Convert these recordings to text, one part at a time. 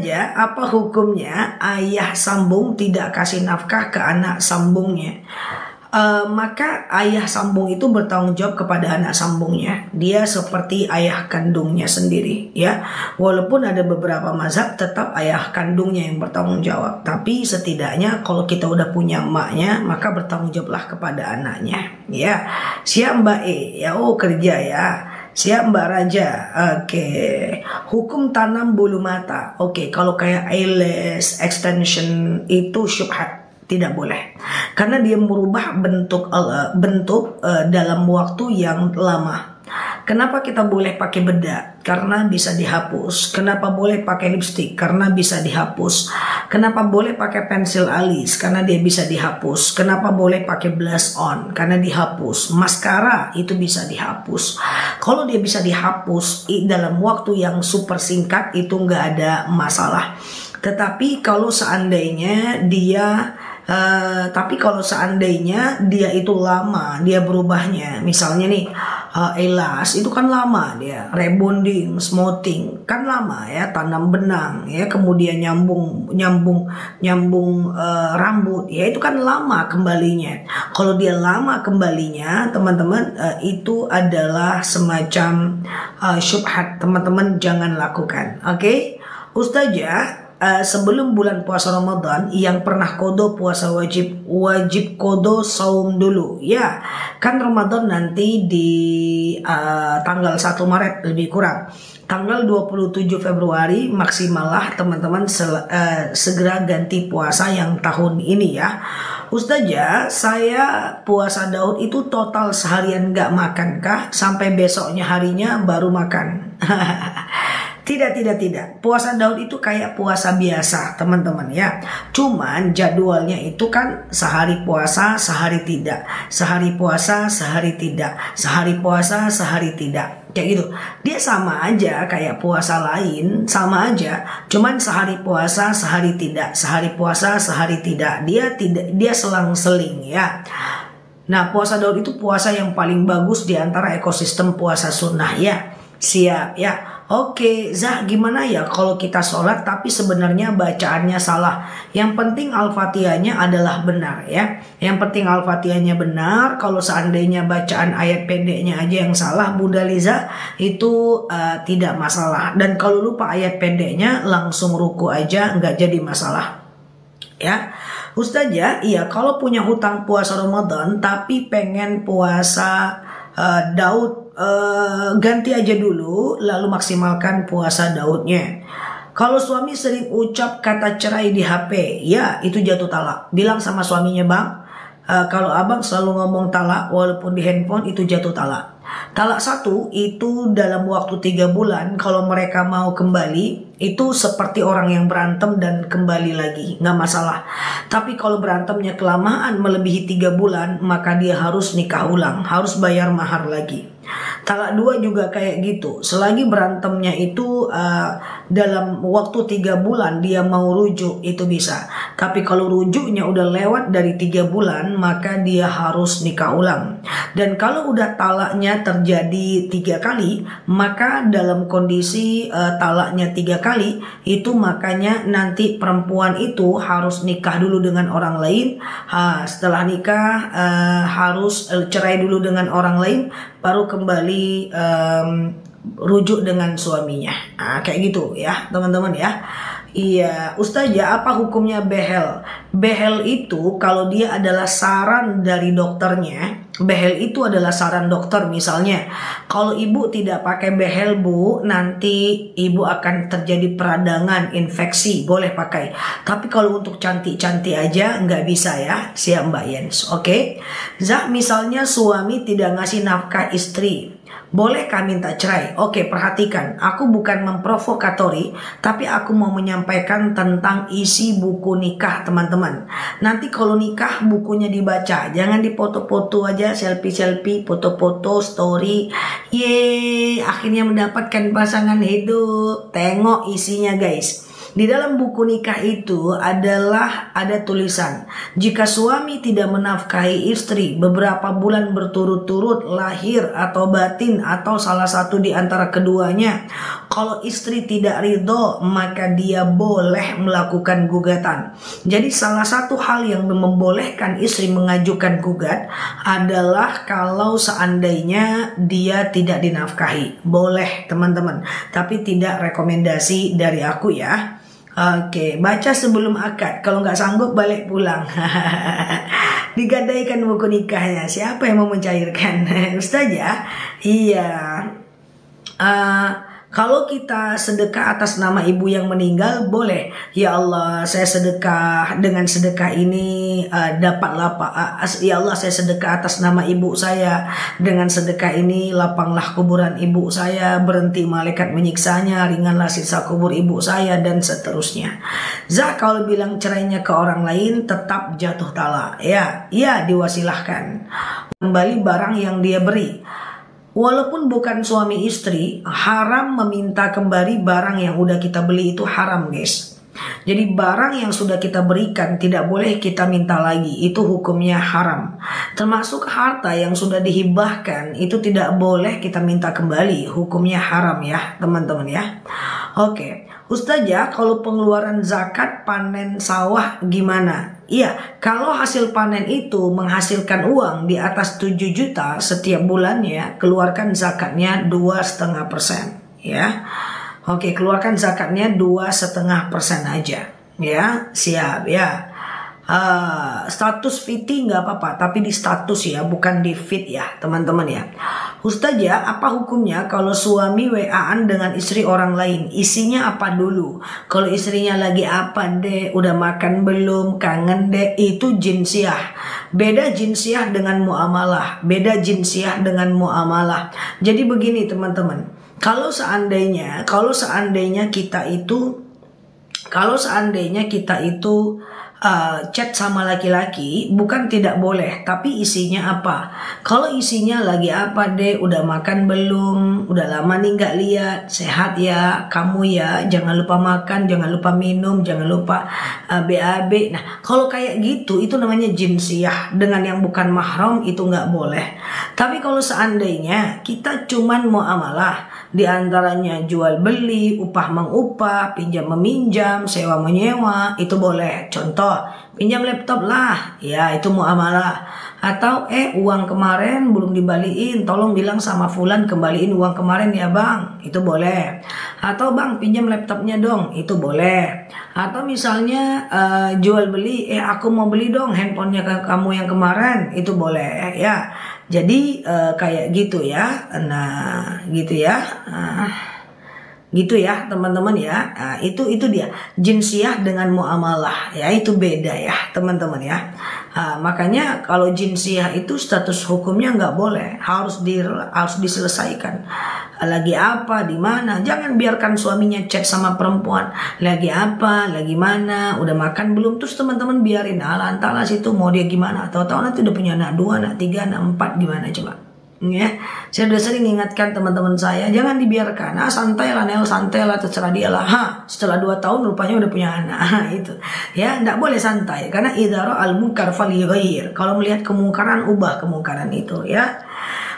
Ustazah, apa hukumnya ayah sambung tidak kasih nafkah ke anak sambungnya? Maka ayah sambung itu bertanggung jawab kepada anak sambungnya. Dia seperti ayah kandungnya sendiri, ya. Walaupun ada beberapa mazhab tetap ayah kandungnya yang bertanggung jawab. Tapi setidaknya kalau kita udah punya emaknya, maka bertanggung jawablah kepada anaknya, ya. Siap Mbak E, ya. Oh, kerja ya. Siap Mbak Raja. Oke. Hukum tanam bulu mata. Oke, kalau kayak eyelash extension itu syubhat, tidak boleh, karena dia merubah bentuk dalam waktu yang lama. Kenapa kita boleh pakai bedak? Karena bisa dihapus. Kenapa boleh pakai lipstick? Karena bisa dihapus. Kenapa boleh pakai pensil alis? Karena dia bisa dihapus. Kenapa boleh pakai blush on? Karena dihapus. Maskara itu bisa dihapus. Kalau dia bisa dihapus dalam waktu yang super singkat, itu nggak ada masalah. Tetapi kalau seandainya dia dia itu lama, dia berubahnya, misalnya nih eyelash itu kan lama, dia rebonding, smoothing kan lama ya, tanam benang ya, kemudian nyambung rambut ya, itu kan lama kembalinya. Kalau dia lama kembalinya, teman-teman, itu adalah semacam syubhat, teman-teman jangan lakukan. Oke, Ustazah, sebelum bulan puasa Ramadan yang pernah kodo puasa wajib kodo saum dulu ya, kan Ramadan nanti di tanggal 1 Maret lebih kurang, tanggal 27 Februari maksimal lah teman-teman, segera ganti puasa yang tahun ini ya. Ustazah, saya puasa Daud itu total seharian gak makan kah? Sampai besoknya harinya baru makan? Tidak. Puasa Daud itu kayak puasa biasa, teman-teman ya. Cuman jadwalnya itu kan sehari puasa, sehari tidak. Sehari puasa, sehari tidak. Sehari puasa, sehari tidak. Kayak gitu. Dia sama aja kayak puasa lain, sama aja. Cuman sehari puasa, sehari tidak. Sehari puasa, sehari tidak. Dia selang-seling ya. Nah, puasa Daud itu puasa yang paling bagus di antara ekosistem puasa sunnah ya. Siap ya. Oke, Zah, gimana ya kalau kita sholat tapi sebenarnya bacaannya salah? Yang penting Al-Fatihahnya adalah benar ya. Yang penting Al-Fatihahnya benar. Kalau seandainya bacaan ayat pendeknya aja yang salah, Bunda Liza, itu tidak masalah. Dan kalau lupa ayat pendeknya, langsung ruku aja, nggak jadi masalah ya. Ustazah, iya, kalau punya hutang puasa Ramadan tapi pengen puasa Daud, ganti aja dulu lalu maksimalkan puasa Daudnya. Kalau suami sering ucap kata cerai di HP, ya itu jatuh talak. Bilang sama suaminya, Bang, kalau abang selalu ngomong talak walaupun di handphone, itu jatuh talak. Talak satu itu dalam waktu 3 bulan. Kalau mereka mau kembali, itu seperti orang yang berantem dan kembali lagi, nggak masalah. Tapi kalau berantemnya kelamaan melebihi 3 bulan, maka dia harus nikah ulang, harus bayar mahar lagi. Talak 2 juga kayak gitu. Selagi berantemnya itu dalam waktu 3 bulan dia mau rujuk, itu bisa. Tapi kalau rujuknya udah lewat dari 3 bulan, maka dia harus nikah ulang. Dan kalau udah talaknya terjadi 3 kali, maka dalam kondisi talaknya 3 kali, itu makanya nanti perempuan itu harus nikah dulu dengan orang lain. Setelah nikah harus cerai dulu dengan orang lain, baru kembali rujuk dengan suaminya. Kayak gitu ya teman-teman ya. Iya, Ustazah, apa hukumnya behel? Behel itu kalau dia adalah saran dari dokternya, behel itu adalah saran dokter. Misalnya, kalau ibu tidak pakai behel, Bu, nanti ibu akan terjadi peradangan, infeksi, boleh pakai. Tapi kalau untuk cantik-cantik aja nggak bisa ya. Siap Mbak Yens, oke? Zah, misalnya suami tidak ngasih nafkah istri, bolehkah minta cerai? Oke, perhatikan, aku bukan memprovokatori, tapi aku mau menyampaikan tentang isi buku nikah teman-teman. Nanti kalau nikah bukunya dibaca, jangan dipoto-foto aja, selfie-selfie, foto-foto, story. Akhirnya mendapatkan pasangan hidup. Tengok isinya guys. Di dalam buku nikah itu adalah ada tulisan, jika suami tidak menafkahi istri beberapa bulan berturut-turut lahir atau batin atau salah satu di antara keduanya, kalau istri tidak ridho maka dia boleh melakukan gugatan. Jadi salah satu hal yang membolehkan istri mengajukan gugat adalah kalau seandainya dia tidak dinafkahi. Boleh teman-teman, tapi tidak rekomendasi dari aku ya. Oke, baca sebelum akad. Kalau nggak sanggup balik pulang. Digadaikan buku nikahnya. Siapa yang mau mencairkan? Ustaz ya? Iya. Kalau kita sedekah atas nama ibu yang meninggal boleh. Ya Allah, saya sedekah, dengan sedekah ini dapatlah ya Allah, saya sedekah atas nama ibu saya. Dengan sedekah ini lapanglah kuburan ibu saya, berhenti malaikat menyiksanya, ringanlah sisa kubur ibu saya, dan seterusnya. Kalau bilang cerainya ke orang lain tetap jatuh talak. Ya diwasilahkan kembali barang yang dia beri. Walaupun bukan suami istri, haram meminta kembali barang yang udah kita beli, itu haram guys. Jadi barang yang sudah kita berikan tidak boleh kita minta lagi, itu hukumnya haram. Termasuk harta yang sudah dihibahkan itu tidak boleh kita minta kembali, hukumnya haram ya teman-teman ya. Oke, Ustazah, kalau pengeluaran zakat panen sawah gimana? Iya, kalau hasil panen itu menghasilkan uang di atas 7 juta setiap bulannya, keluarkan zakatnya 2,5% ya. Oke, keluarkan zakatnya 2,5% aja ya. Siap ya. Status fiti nggak apa-apa, tapi di status ya, bukan di fit ya teman-teman ya. Ustazah, apa hukumnya kalau suami WA-an dengan istri orang lain? Isinya apa dulu? Kalau istrinya lagi apa deh, udah makan belum, kangen deh, itu jinsiah. Beda jinsiah dengan muamalah, beda jinsiah dengan muamalah. Jadi begini teman-teman, kalau seandainya kita itu chat sama laki-laki, bukan tidak boleh, tapi isinya apa? Kalau isinya lagi apa deh, udah makan belum, udah lama nih nggak lihat, sehat ya kamu ya, jangan lupa makan, jangan lupa minum, jangan lupa BAB. Nah kalau kayak gitu itu namanya jinsiah, dengan yang bukan mahram itu nggak boleh. Tapi kalau seandainya kita cuman muamalah, diantaranya jual beli, upah mengupah, pinjam meminjam, sewa menyewa, itu boleh. Contoh, pinjam laptop lah, ya itu muamalah. Atau uang kemarin belum dibalikin, tolong bilang sama fulan kembaliin uang kemarin ya bang, itu boleh. Atau bang pinjam laptopnya dong, itu boleh. Atau misalnya jual beli, aku mau beli dong handphonenya ke kamu yang kemarin, itu boleh ya. Jadi kayak gitu ya. Nah gitu ya. Gitu ya teman-teman ya. Itu dia jinsiah dengan muamalah ya, itu beda ya teman-teman ya. Makanya kalau jinsiah itu status hukumnya nggak boleh, harus diselesaikan. Lagi apa, di mana, jangan biarkan suaminya chat sama perempuan, lagi apa, lagi mana, udah makan belum, terus teman-teman biarin alantalas itu mau dia gimana, tahu-tahu nanti udah punya anak 2, anak 3, anak 4, gimana coba. Ya, saya udah sering ingatkan teman-teman saya, jangan dibiarkan. Santai lah Nel, santai lah, terserah dia lah. Setelah 2 tahun rupanya udah punya anak. Itu ya, nggak boleh santai, karena idara al munkar falyughayyir. Kalau melihat kemungkaran, ubah kemungkaran itu ya.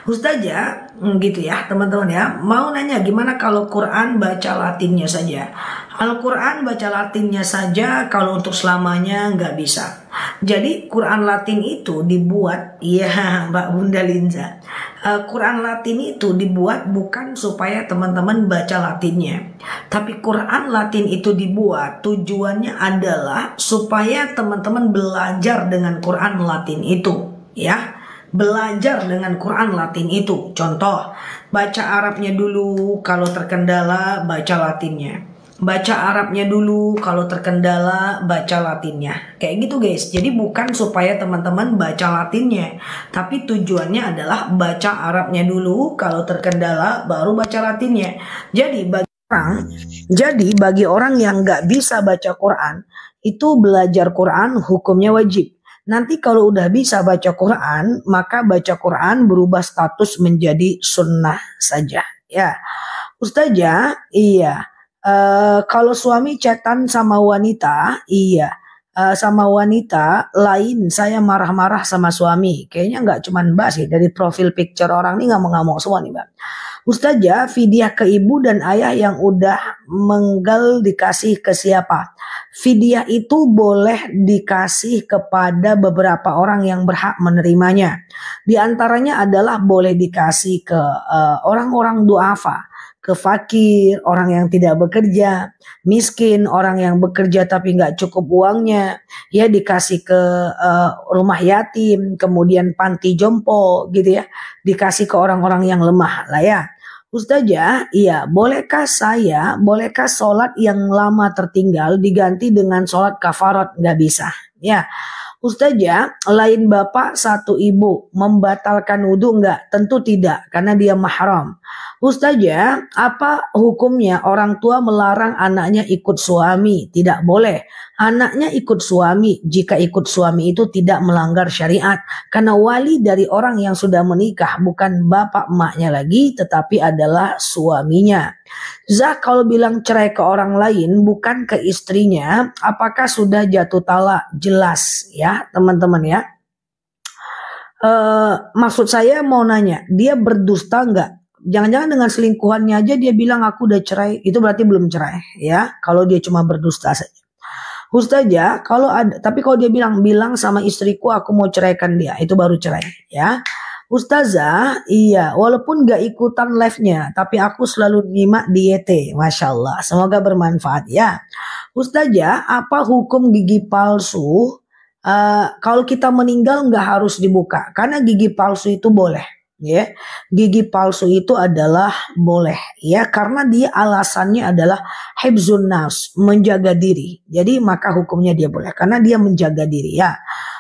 Ustazah, gitu ya teman-teman ya. Mau nanya gimana kalau Quran baca Latinnya saja? Al-Quran baca Latinnya saja, kalau untuk selamanya nggak bisa. Jadi Quran Latin itu dibuat, ya Mbak Bunda Linza, Quran Latin itu dibuat bukan supaya teman-teman baca Latinnya, tapi Quran Latin itu dibuat tujuannya adalah supaya teman-teman belajar dengan Quran Latin itu ya. Belajar dengan Quran Latin itu. Contoh, baca Arabnya dulu, kalau terkendala baca Latinnya. Baca Arabnya dulu, kalau terkendala baca Latinnya. Kayak gitu guys. Jadi bukan supaya teman-teman baca Latinnya, tapi tujuannya adalah baca Arabnya dulu, kalau terkendala baru baca Latinnya. Jadi bagi orang yang nggak bisa baca Quran, itu belajar Quran hukumnya wajib. Nanti kalau udah bisa baca Quran, maka baca Quran berubah status menjadi sunnah saja. Ya, Ustazah, iya. Kalau suami chatan sama wanita, iya. Sama wanita lain saya marah-marah sama suami. Kayaknya nggak cuman Mbak sih, dari profil picture orang ini ngamuk-ngamuk semua nih Mbak. Ustazah, fidyah ke ibu dan ayah yang udah menggal dikasih ke siapa? Fidyah itu boleh dikasih kepada beberapa orang yang berhak menerimanya. Di antaranya adalah boleh dikasih ke orang-orang duafa, ke fakir, orang yang tidak bekerja, miskin, orang yang bekerja tapi nggak cukup uangnya, ya dikasih ke rumah yatim, kemudian panti jompo gitu ya, dikasih ke orang-orang yang lemah lah ya. Ustazah, iya, bolehkah sholat yang lama tertinggal diganti dengan sholat kafarat? Nggak bisa. Ya, Ustazah, lain bapak satu ibu membatalkan wudhu enggak? Tentu tidak, karena dia mahram. Ustazah, apa hukumnya orang tua melarang anaknya ikut suami? Tidak boleh. Anaknya ikut suami jika ikut suami itu tidak melanggar syariat. Karena wali dari orang yang sudah menikah bukan bapak emaknya lagi, tetapi adalah suaminya. Zah, kalau bilang cerai ke orang lain bukan ke istrinya, apakah sudah jatuh talak? Jelas ya teman-teman ya. Maksud saya mau nanya, dia berdusta enggak? Jangan-jangan dengan selingkuhannya aja dia bilang aku udah cerai, itu berarti belum cerai ya. Kalau dia cuma berdusta saja. Ustazah, kalau ada, tapi kalau dia bilang sama istriku aku mau ceraikan dia, itu baru cerai ya. Ustazah, iya, walaupun gak ikutan live-nya, tapi aku selalu nyimak di YT, Masya Allah, semoga bermanfaat ya. Ustazah, apa hukum gigi palsu? Kalau kita meninggal nggak harus dibuka, karena gigi palsu itu boleh. Ya, gigi palsu itu adalah boleh ya, karena dia alasannya adalah hifzun nafs, menjaga diri. Jadi maka hukumnya dia boleh karena dia menjaga diri ya.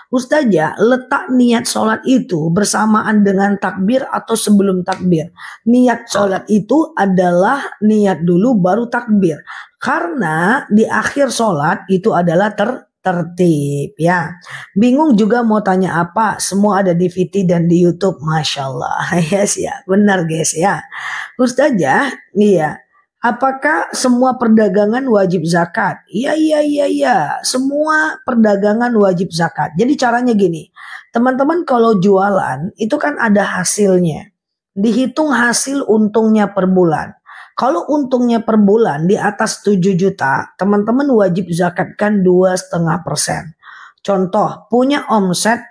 Ustazah, letak niat sholat itu bersamaan dengan takbir atau sebelum takbir? Niat sholat itu adalah niat dulu baru takbir. Karena di akhir sholat itu adalah tertib ya. Bingung juga mau tanya apa, semua ada di VT dan di YouTube, Masya Allah. Yes ya, benar guys ya. Ustazah, iya. Apakah semua perdagangan wajib zakat? Iya. Semua perdagangan wajib zakat. Jadi caranya gini, teman-teman kalau jualan itu kan ada hasilnya. Dihitung hasil untungnya per bulan. Kalau untungnya per bulan di atas 7 juta, teman-teman wajib zakatkan 2,5%. Contoh, punya omset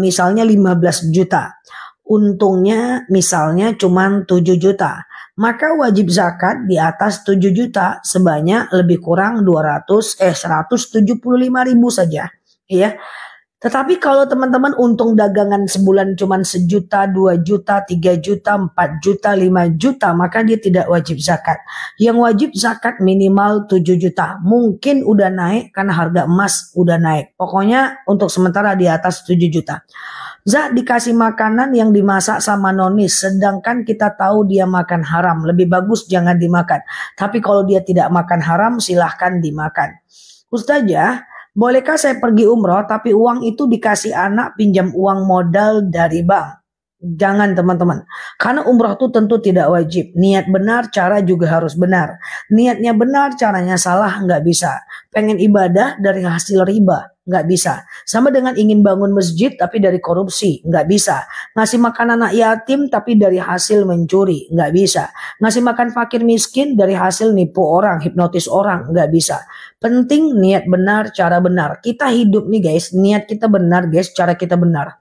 misalnya 15 juta. Untungnya misalnya cuma 7 juta. Maka wajib zakat di atas 7 juta sebanyak lebih kurang 175.000 saja. Ya. Tetapi kalau teman-teman untung dagangan sebulan cuma 1 juta, 2 juta, 3 juta, 4 juta, 5 juta, maka dia tidak wajib zakat. Yang wajib zakat minimal 7 juta. Mungkin udah naik karena harga emas udah naik. Pokoknya untuk sementara di atas 7 juta. Zah, dikasih makanan yang dimasak sama nonis, sedangkan kita tahu dia makan haram. Lebih bagus jangan dimakan. Tapi kalau dia tidak makan haram, silahkan dimakan. Ustazah, bolehkah saya pergi umroh tapi uang itu dikasih anak pinjam uang modal dari bank? Jangan teman-teman. Karena umroh itu tentu tidak wajib. Niat benar, cara juga harus benar. Niatnya benar, caranya salah, nggak bisa. Pengen ibadah dari hasil riba, nggak bisa. Sama dengan ingin bangun masjid tapi dari korupsi, nggak bisa. Ngasih makan anak yatim tapi dari hasil mencuri, nggak bisa. Ngasih makan fakir miskin dari hasil nipu orang, hipnotis orang, nggak bisa. Penting niat benar, cara benar. Kita hidup nih guys, niat kita benar guys, cara kita benar.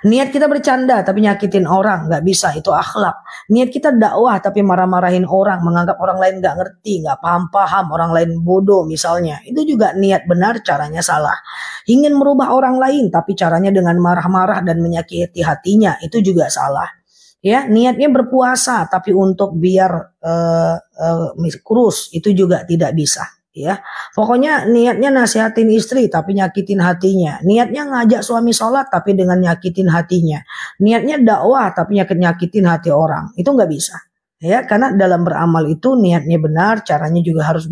Niat kita bercanda tapi nyakitin orang, nggak bisa, itu akhlak. Niat kita dakwah tapi marah-marahin orang, menganggap orang lain nggak ngerti, nggak paham-paham, orang lain bodoh misalnya, itu juga niat benar, caranya salah. Ingin merubah orang lain tapi caranya dengan marah-marah dan menyakiti hatinya, itu juga salah. Ya, niatnya berpuasa tapi untuk biar kurus, itu juga tidak bisa. Ya, pokoknya niatnya nasihatin istri tapi nyakitin hatinya. Niatnya ngajak suami sholat tapi dengan nyakitin hatinya. Niatnya dakwah tapi nyakitin hati orang. Itu nggak bisa. Ya, karena dalam beramal itu niatnya benar, caranya juga harus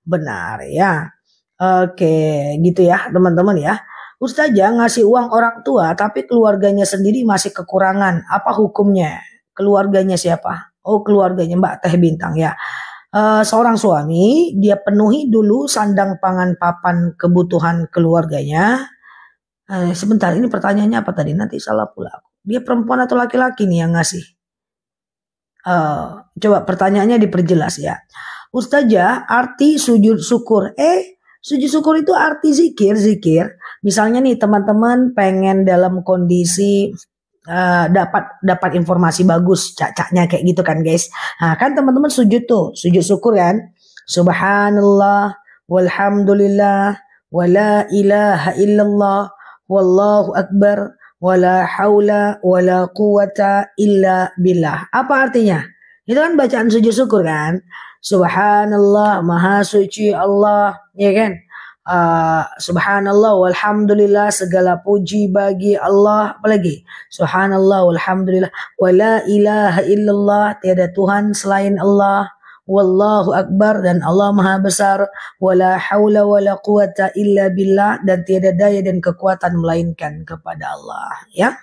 benar ya. Oke, gitu ya teman-teman ya. Ustazah, ngasih uang orang tua tapi keluarganya sendiri masih kekurangan. Apa hukumnya? Keluarganya siapa? Oh, keluarganya Mbak Teh Bintang ya. seorang suami dia penuhi dulu sandang pangan papan kebutuhan keluarganya. Sebentar, ini pertanyaannya apa tadi? Nanti salah pula. Dia perempuan atau laki-laki nih yang ngasih? Coba pertanyaannya diperjelas ya. Ustazah, arti sujud syukur. Sujud syukur itu arti zikir. Misalnya nih teman-teman pengen dalam kondisi dapat informasi bagus, cacaknya kayak gitu kan guys. Nah, kan teman-teman sujud syukur kan. Subhanallah, walhamdulillah, wala ilaha illallah, wallahu akbar, wala haula wala quwata illa billah. Apa artinya? Itu kan bacaan sujud syukur kan. Subhanallah, maha suci Allah, ya kan? Subhanallah walhamdulillah, segala puji bagi Allah. Apalagi subhanallah walhamdulillah, wala ilaha illallah, tiada Tuhan selain Allah, wallahu akbar, dan Allah maha besar, wala haula wala quwata illa billah, dan tiada daya dan kekuatan melainkan kepada Allah. Ya,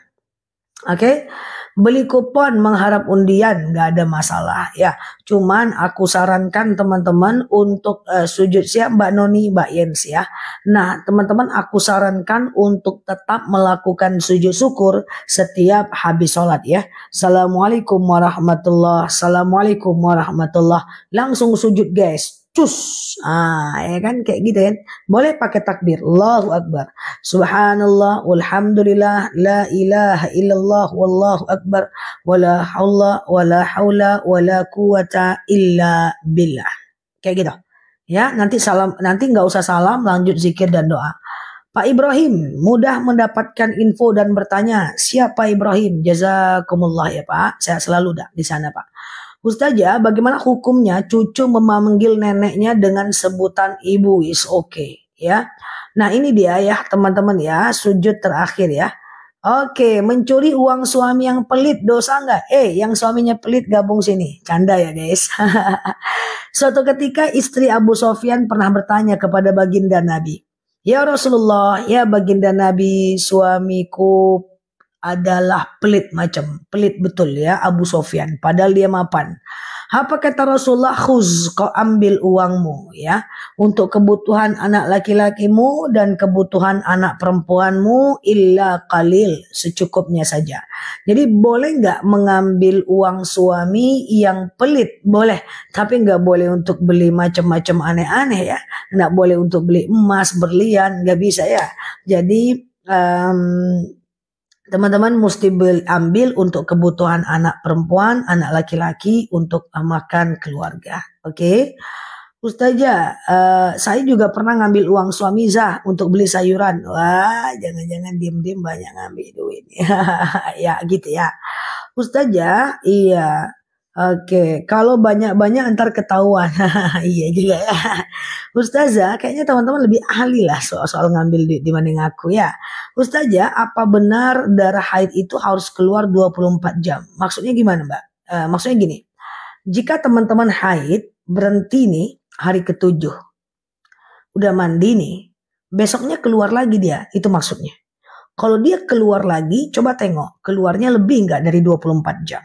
oke. Beli kupon mengharap undian nggak ada masalah ya. Cuman aku sarankan teman-teman untuk sujud siap Mbak Noni, Mbak Yens ya. Nah teman-teman, aku sarankan untuk tetap melakukan sujud syukur setiap habis sholat ya. Assalamualaikum warahmatullah, assalamualaikum warahmatullah. Langsung sujud guys. Cus, ya kan kayak gitu kan. Boleh pakai takbir, Allahu Akbar, Subhanallah, walhamdulillah, la ilaha illallah, wallahu akbar, wala haula wala quwata illa billah. Kayak gitu. Ya, nanti nggak usah salam, lanjut zikir dan doa. Pak Ibrahim, mudah mendapatkan info dan bertanya. Siapa Ibrahim? Jazakumullah ya Pak. Saya selalu di sana Pak. Ustazah, bagaimana hukumnya cucu memanggil neneknya dengan sebutan ibu? Is okay ya. Nah ini dia ya teman-teman ya, sujud terakhir ya. Oke, mencuri uang suami yang pelit dosa nggak? Yang suaminya pelit gabung sini. Canda ya guys. Suatu ketika istri Abu Sofyan pernah bertanya kepada baginda Nabi. Ya Rasulullah, ya baginda Nabi, suamiku adalah pelit betul ya Abu Sofyan, padahal dia mapan. Apa kata Rasulullah? Khuz, kau ambil uangmu ya, untuk kebutuhan anak laki-lakimu dan kebutuhan anak perempuanmu, illa qalil, secukupnya saja. Jadi boleh nggak mengambil uang suami yang pelit? Boleh, tapi nggak boleh untuk beli macam-macam aneh-aneh ya, nggak boleh untuk beli emas, berlian, nggak bisa ya. Jadi teman-teman mesti ambil untuk kebutuhan anak perempuan, anak laki-laki, untuk makan keluarga. Oke. Ustazah, saya juga pernah ngambil uang suami Zah untuk beli sayuran. Wah, jangan-jangan diem-diem banyak ngambil duit. Ya gitu ya. Ustazah, iya. Oke, kalau banyak-banyak ntar ketahuan. Iya juga ya. Ustazah, kayaknya teman-teman lebih ahli lah soal ngambil duit dibanding aku ya. Ustazah, apa benar darah haid itu harus keluar 24 jam? Maksudnya gimana Mbak? Maksudnya gini, jika teman-teman haid berhenti nih hari ke-7, udah mandi nih, besoknya keluar lagi dia, itu maksudnya. Kalau dia keluar lagi, coba tengok, keluarnya lebih nggak dari 24 jam.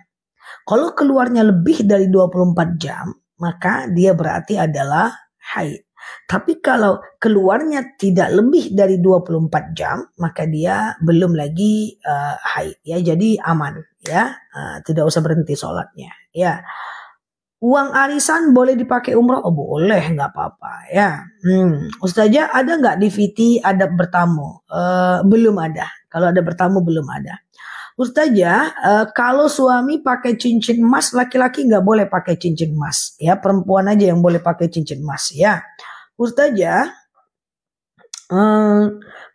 Kalau keluarnya lebih dari 24 jam, maka dia berarti adalah haid. Tapi kalau keluarnya tidak lebih dari 24 jam, maka dia belum lagi haid ya. Jadi aman ya. Tidak usah berhenti sholatnya ya. Uang arisan boleh dipakai umroh? Oh boleh, nggak apa-apa ya. Ustazah, ada nggak di VT adab bertamu? Belum ada. Kalau ada bertamu belum ada. Ustazah, kalau suami pakai cincin emas, laki-laki nggak boleh pakai cincin emas ya, perempuan aja yang boleh pakai cincin emas ya. Ustazah,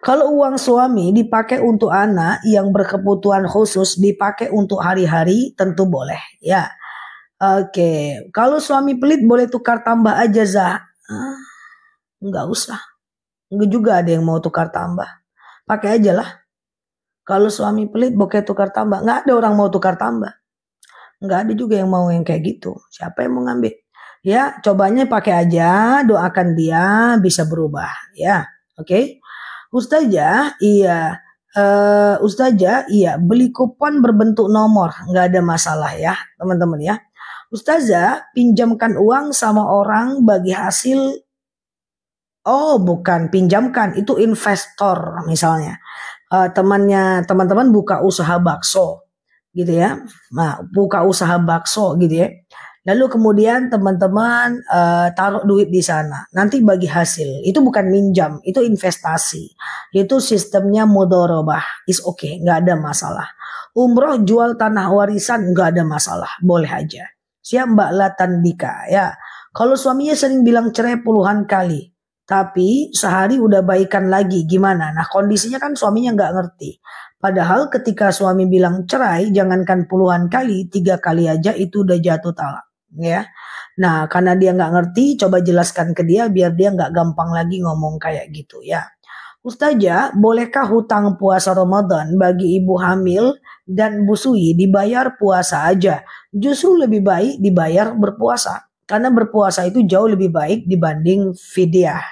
kalau uang suami dipakai untuk anak yang berkebutuhan khusus, dipakai untuk hari-hari, tentu boleh ya. Oke, kalau suami pelit boleh tukar tambah aja Zah. Nggak usah, nggak juga ada yang mau tukar tambah, pakai aja lah. Kalau suami pelit boleh tukar tambah. Nggak ada orang mau tukar tambah. Nggak ada juga yang mau yang kayak gitu. Siapa yang mau ngambil? Ya, cobanya pakai aja. Doakan dia bisa berubah. Ya, oke. Ustazah, iya. Ustazah, iya. Beli kupon berbentuk nomor. Nggak ada masalah ya, teman-teman ya. Ustazah, pinjamkan uang sama orang bagi hasil. Oh, bukan pinjamkan, itu investor misalnya. Teman-teman buka usaha bakso gitu ya. Nah, buka usaha bakso gitu ya. Lalu kemudian teman-teman taruh duit di sana. Nanti bagi hasil. Itu bukan minjam, itu investasi. Itu sistemnya mudharabah. Is okay, nggak ada masalah. Umroh jual tanah warisan nggak ada masalah, boleh aja. Siap Mbak Latandika ya. Kalau suaminya sering bilang cerai puluhan kali, tapi sehari udah baikan lagi, gimana? Nah kondisinya kan suaminya nggak ngerti. Padahal ketika suami bilang cerai, jangankan puluhan kali, 3 kali aja itu udah jatuh talak. Ya, nah karena dia nggak ngerti, coba jelaskan ke dia biar dia nggak gampang lagi ngomong kayak gitu ya. Ustazah, bolehkah hutang puasa Ramadan bagi ibu hamil dan busui dibayar puasa aja? Justru lebih baik dibayar berpuasa. Karena berpuasa itu jauh lebih baik dibanding fidyah.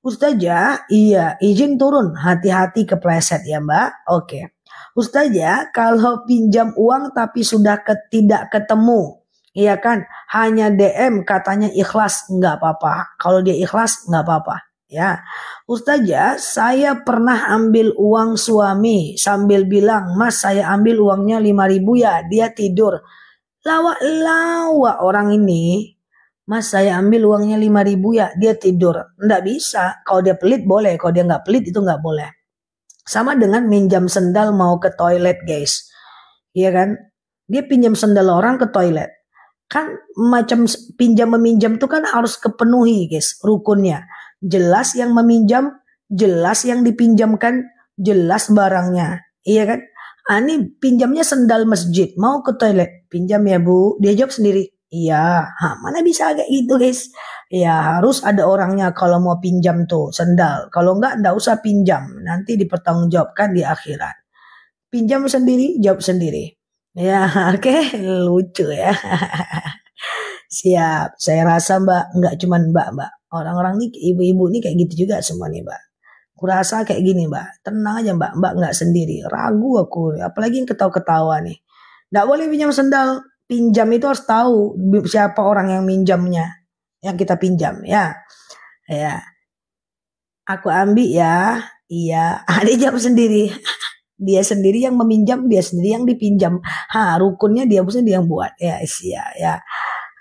Ustazah, iya, izin turun. Hati-hati kepleset ya Mbak. Oke. Ustazah, kalau pinjam uang tapi sudah tidak ketemu, iya kan? Hanya DM katanya ikhlas, nggak apa-apa. Kalau dia ikhlas, nggak apa-apa. Ya, Ustazah, saya pernah ambil uang suami sambil bilang, Mas saya ambil uangnya 5.000 ya. Dia tidur. Lawak-lawak orang ini. Mas saya ambil uangnya 5.000 ya, dia tidur. Nggak bisa, kalau dia pelit boleh, kalau dia nggak pelit itu nggak boleh. Sama dengan minjam sendal mau ke toilet guys. Iya kan? Dia pinjam sendal orang ke toilet. Kan macam pinjam meminjam itu kan harus kepenuhi guys rukunnya. Jelas yang meminjam, jelas yang dipinjamkan, jelas barangnya. Iya kan? Ini pinjamnya sendal masjid, mau ke toilet. Pinjam ya Bu, dia jawab sendiri. Iya, mana bisa kayak gitu guys. Ya harus ada orangnya kalau mau pinjam tuh sendal. Kalau enggak usah pinjam. Nanti dipertanggungjawabkan di akhirat. Pinjam sendiri, jawab sendiri. Ya oke, lucu ya. Siap, saya rasa Mbak, enggak cuma Mbak. Orang-orang nih, ibu-ibu nih kayak gitu juga semua nih Mbak. Kurasa kayak gini Mbak, tenang aja Mbak enggak sendiri. Ragu aku, apalagi yang ketawa-ketawa nih. Enggak boleh pinjam sendal. Pinjam itu harus tahu siapa orang yang minjamnya, yang kita pinjam ya. Ya, aku ambil ya. Iya, dia jawab sendiri. Dia sendiri yang meminjam, dia sendiri yang dipinjam. Rukunnya dia yang buat. Ya, iya, ya.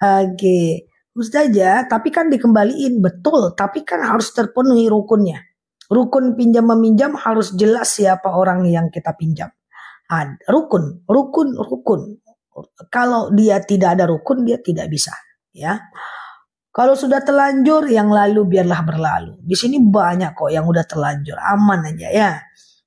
Oke. Ustazah, tapi kan dikembaliin betul, tapi kan harus terpenuhi rukunnya. Rukun pinjam meminjam harus jelas siapa orang yang kita pinjam. Rukun. Kalau dia tidak ada rukun, dia tidak bisa. Ya. Kalau sudah terlanjur, yang lalu biarlah berlalu. Di sini banyak kok yang udah terlanjur, aman aja ya.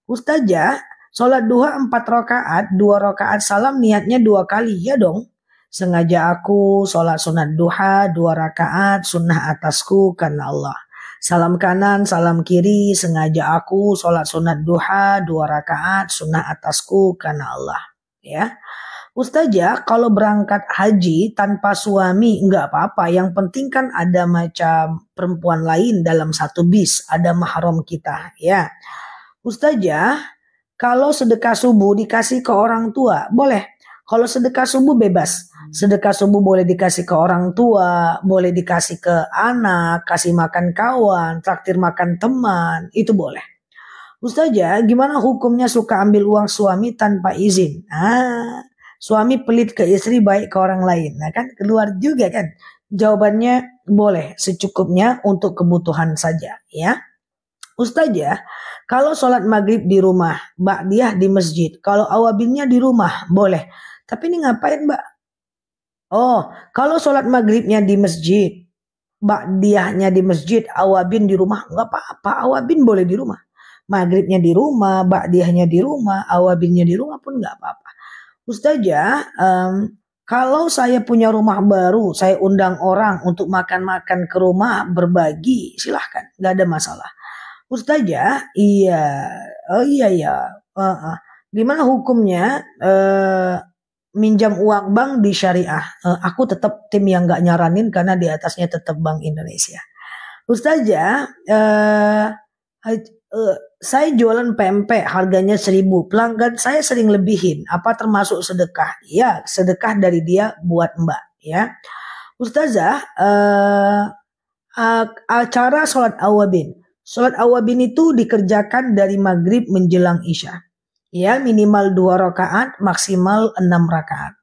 Ustazah, sholat duha 4 rakaat, 2 rakaat salam niatnya 2 kali ya dong. Sengaja aku sholat sunat duha 2 rakaat sunnah atasku karena Allah. Salam kanan, salam kiri, sengaja aku sholat sunat duha 2 rakaat sunnah atasku karena Allah. Ya. Ustazah, kalau berangkat haji tanpa suami nggak apa-apa. Yang penting kan ada macam perempuan lain dalam satu bis, ada mahram kita, ya. Ustazah, kalau sedekah subuh dikasih ke orang tua, boleh. Kalau sedekah subuh bebas. Sedekah subuh boleh dikasih ke orang tua, boleh dikasih ke anak, kasih makan kawan, traktir makan teman, itu boleh. Ustazah, gimana hukumnya suka ambil uang suami tanpa izin? Suami pelit ke istri baik ke orang lain. Nah kan keluar juga kan. Jawabannya boleh secukupnya untuk kebutuhan saja ya. Ustazah, kalau sholat maghrib di rumah, ba'diyah di masjid. Kalau awabinnya di rumah, boleh. Tapi ini ngapain Mbak? Oh, kalau sholat maghribnya di masjid, ba'diyahnya di masjid, awabin di rumah, nggak apa-apa. Awabin boleh di rumah. Maghribnya di rumah, ba'diyahnya di rumah, awabinnya di rumah pun nggak apa-apa. Ustazah, kalau saya punya rumah baru, saya undang orang untuk makan-makan ke rumah, berbagi, silahkan, nggak ada masalah. Ustazah, iya, oh iya ya, gimana hukumnya minjam uang bank di syariah? Aku tetap tim yang nggak nyaranin karena di atasnya tetap Bank Indonesia. Ustazah, saya jualan PMP harganya 1.000, pelanggan saya sering lebihin, apa termasuk sedekah? Ya, sedekah dari dia buat Mbak ya. Ustazah, acara sholat awabin. Sholat awabin itu dikerjakan dari maghrib menjelang isya. Ya, minimal 2 rakaat, maksimal 6 rakaat.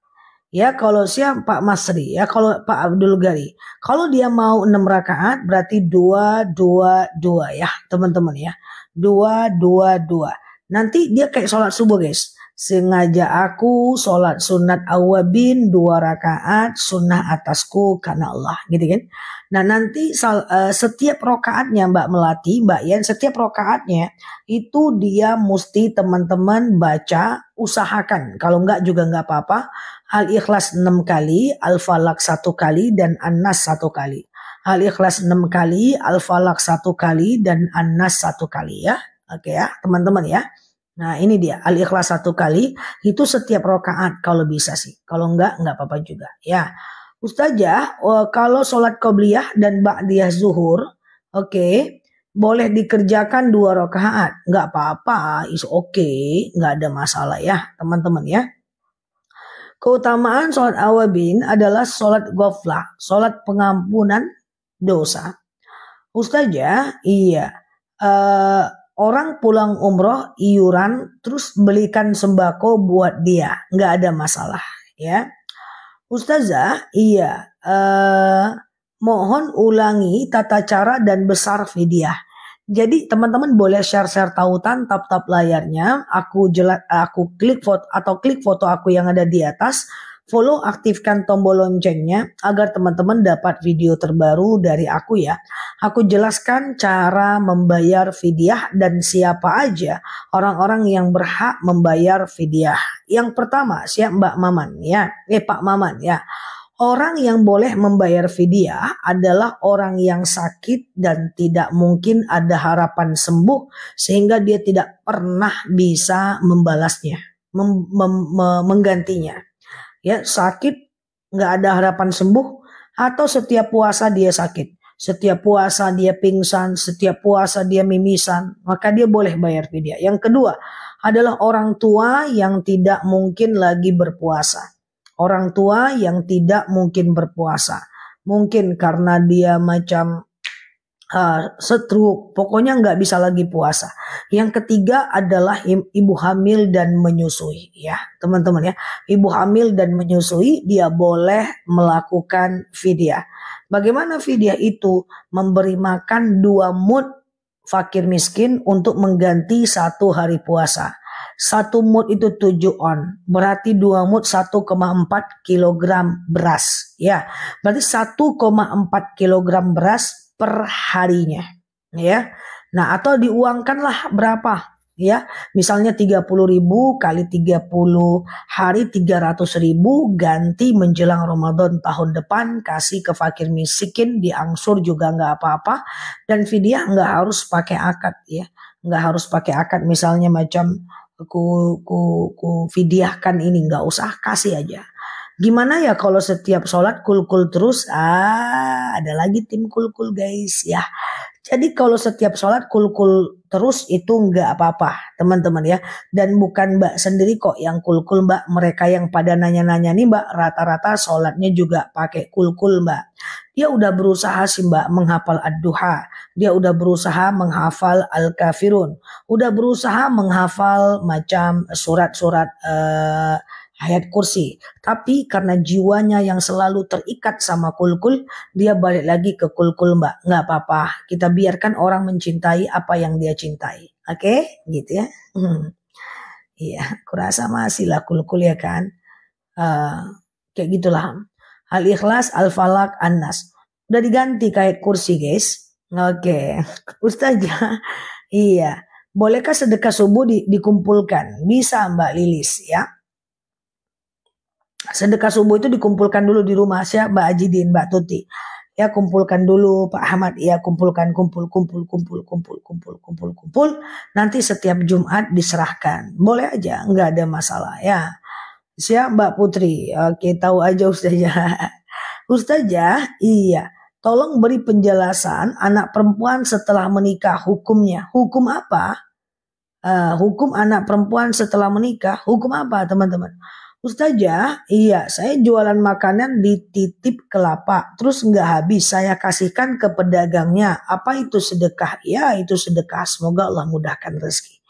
Ya, kalau siap Pak Masri, ya kalau Pak Abdul Ghani. Kalau dia mau 6 rakaat berarti 2 2 2 ya, teman-teman ya. 2 2 2. Nanti dia kayak sholat subuh, guys. Sengaja aku sholat sunat awabin 2 rakaat, sunnah atasku karena Allah, gitu kan. Nah, nanti setiap rakaatnya Mbak Melati, Mbak Yan, setiap rakaatnya itu dia mesti teman-teman baca, usahakan. Kalau enggak juga enggak apa-apa. Al-Ikhlas 6 kali, Al-Falaq 1 kali, dan An-Nas 1 kali. Al-Ikhlas 6 kali, Al-Falaq 1 kali, dan An-Nas 1 kali ya. Oke ya, teman-teman ya. Nah, ini dia Al-Ikhlas 1 kali, itu setiap rakaat kalau bisa sih. Kalau enggak apa-apa juga ya. Ustazah, kalau sholat qobliyah dan ba'diyah zuhur, oke, boleh dikerjakan 2 rakaat. Enggak apa-apa, is oke, enggak ada masalah ya, teman-teman ya. Keutamaan sholat awabin adalah sholat ghaflah, sholat pengampunan dosa. Ustazah, iya, orang pulang umroh iuran terus belikan sembako buat dia, nggak ada masalah ya. Ustazah, iya, mohon ulangi tata cara dan besar fidyah. Jadi teman-teman boleh share-share tautan tap-tap layarnya. Aku klik foto aku yang ada di atas. Follow, aktifkan tombol loncengnya agar teman-teman dapat video terbaru dari aku ya. Aku jelaskan cara membayar fidyah dan siapa aja orang-orang yang berhak membayar fidyah. Yang pertama, siap Mbak Maman ya. Pak Maman ya. Orang yang boleh membayar fidyah adalah orang yang sakit dan tidak mungkin ada harapan sembuh sehingga dia tidak pernah bisa membalasnya, menggantinya. Ya, sakit nggak ada harapan sembuh, atau setiap puasa dia sakit, setiap puasa dia pingsan, setiap puasa dia mimisan, maka dia boleh bayar fidyah. Yang kedua adalah orang tua yang tidak mungkin lagi berpuasa. Orang tua yang tidak mungkin berpuasa, mungkin karena dia macam stroke, pokoknya nggak bisa lagi puasa. Yang ketiga adalah ibu hamil dan menyusui ya teman-teman ya. Ibu hamil dan menyusui dia boleh melakukan fidyah. Bagaimana fidyah itu? Memberi makan 2 mud fakir miskin untuk mengganti 1 hari puasa. 1 mud itu 7 on, berarti 2 mud 1,4 kilogram beras ya. Berarti 1,4 kilogram beras per harinya ya. Nah, atau diuangkanlah berapa ya. Misalnya 30.000 kali 30 hari 300.000, ganti menjelang Ramadan tahun depan, kasih ke fakir miskin, diangsur juga nggak apa-apa. Dan fidyah nggak harus pakai akad ya. Nggak harus pakai akad, misalnya macam ku fidyahkan ini, nggak usah, kasih aja. Gimana ya kalau setiap sholat kul-kul terus? Ada lagi tim kul-kul guys ya. Jadi kalau setiap sholat kul-kul terus itu nggak apa-apa teman-teman ya. Dan bukan Mbak sendiri kok yang kul-kul Mbak. Mereka yang pada nanya-nanya nih Mbak, rata-rata sholatnya juga pakai kul-kul Mbak. Dia udah berusaha sih Mbak menghafal ad-duha. Dia udah berusaha menghafal al-kafirun. Udah berusaha menghafal macam surat-surat ayat kursi. Tapi karena jiwanya yang selalu terikat sama kul-kul, dia balik lagi ke kul-kul Mbak. Nggak apa-apa, kita biarkan orang mencintai apa yang dia cintai. Oke, gitu ya. Iya, kurasa masih lah kul-kul ya kan. Kayak gitulah. Al-Ikhlas, Al-Falaq, An-Nas. Udah diganti kayak kursi guys. Oke, Ustazah. Iya, bolehkah sedekah subuh dikumpulkan? Bisa Mbak Lilis ya. Sedekah subuh itu dikumpulkan dulu di rumah siapa Mbak Ajidin, Mbak Tuti. Ya kumpulkan dulu Pak Ahmad, ya kumpul. Nanti setiap Jumat diserahkan. Boleh aja, nggak ada masalah ya. Siap Mbak Putri. Oke, tahu aja Ustazah. Ustazah, iya. Tolong beri penjelasan anak perempuan setelah menikah hukumnya. Hukum apa? Hukum anak perempuan setelah menikah, hukum apa teman-teman? Ustazah, iya saya jualan makanan di titip kelapa, terus nggak habis saya kasihkan ke pedagangnya. Apa itu sedekah? Ya itu sedekah, semoga Allah mudahkan rezeki.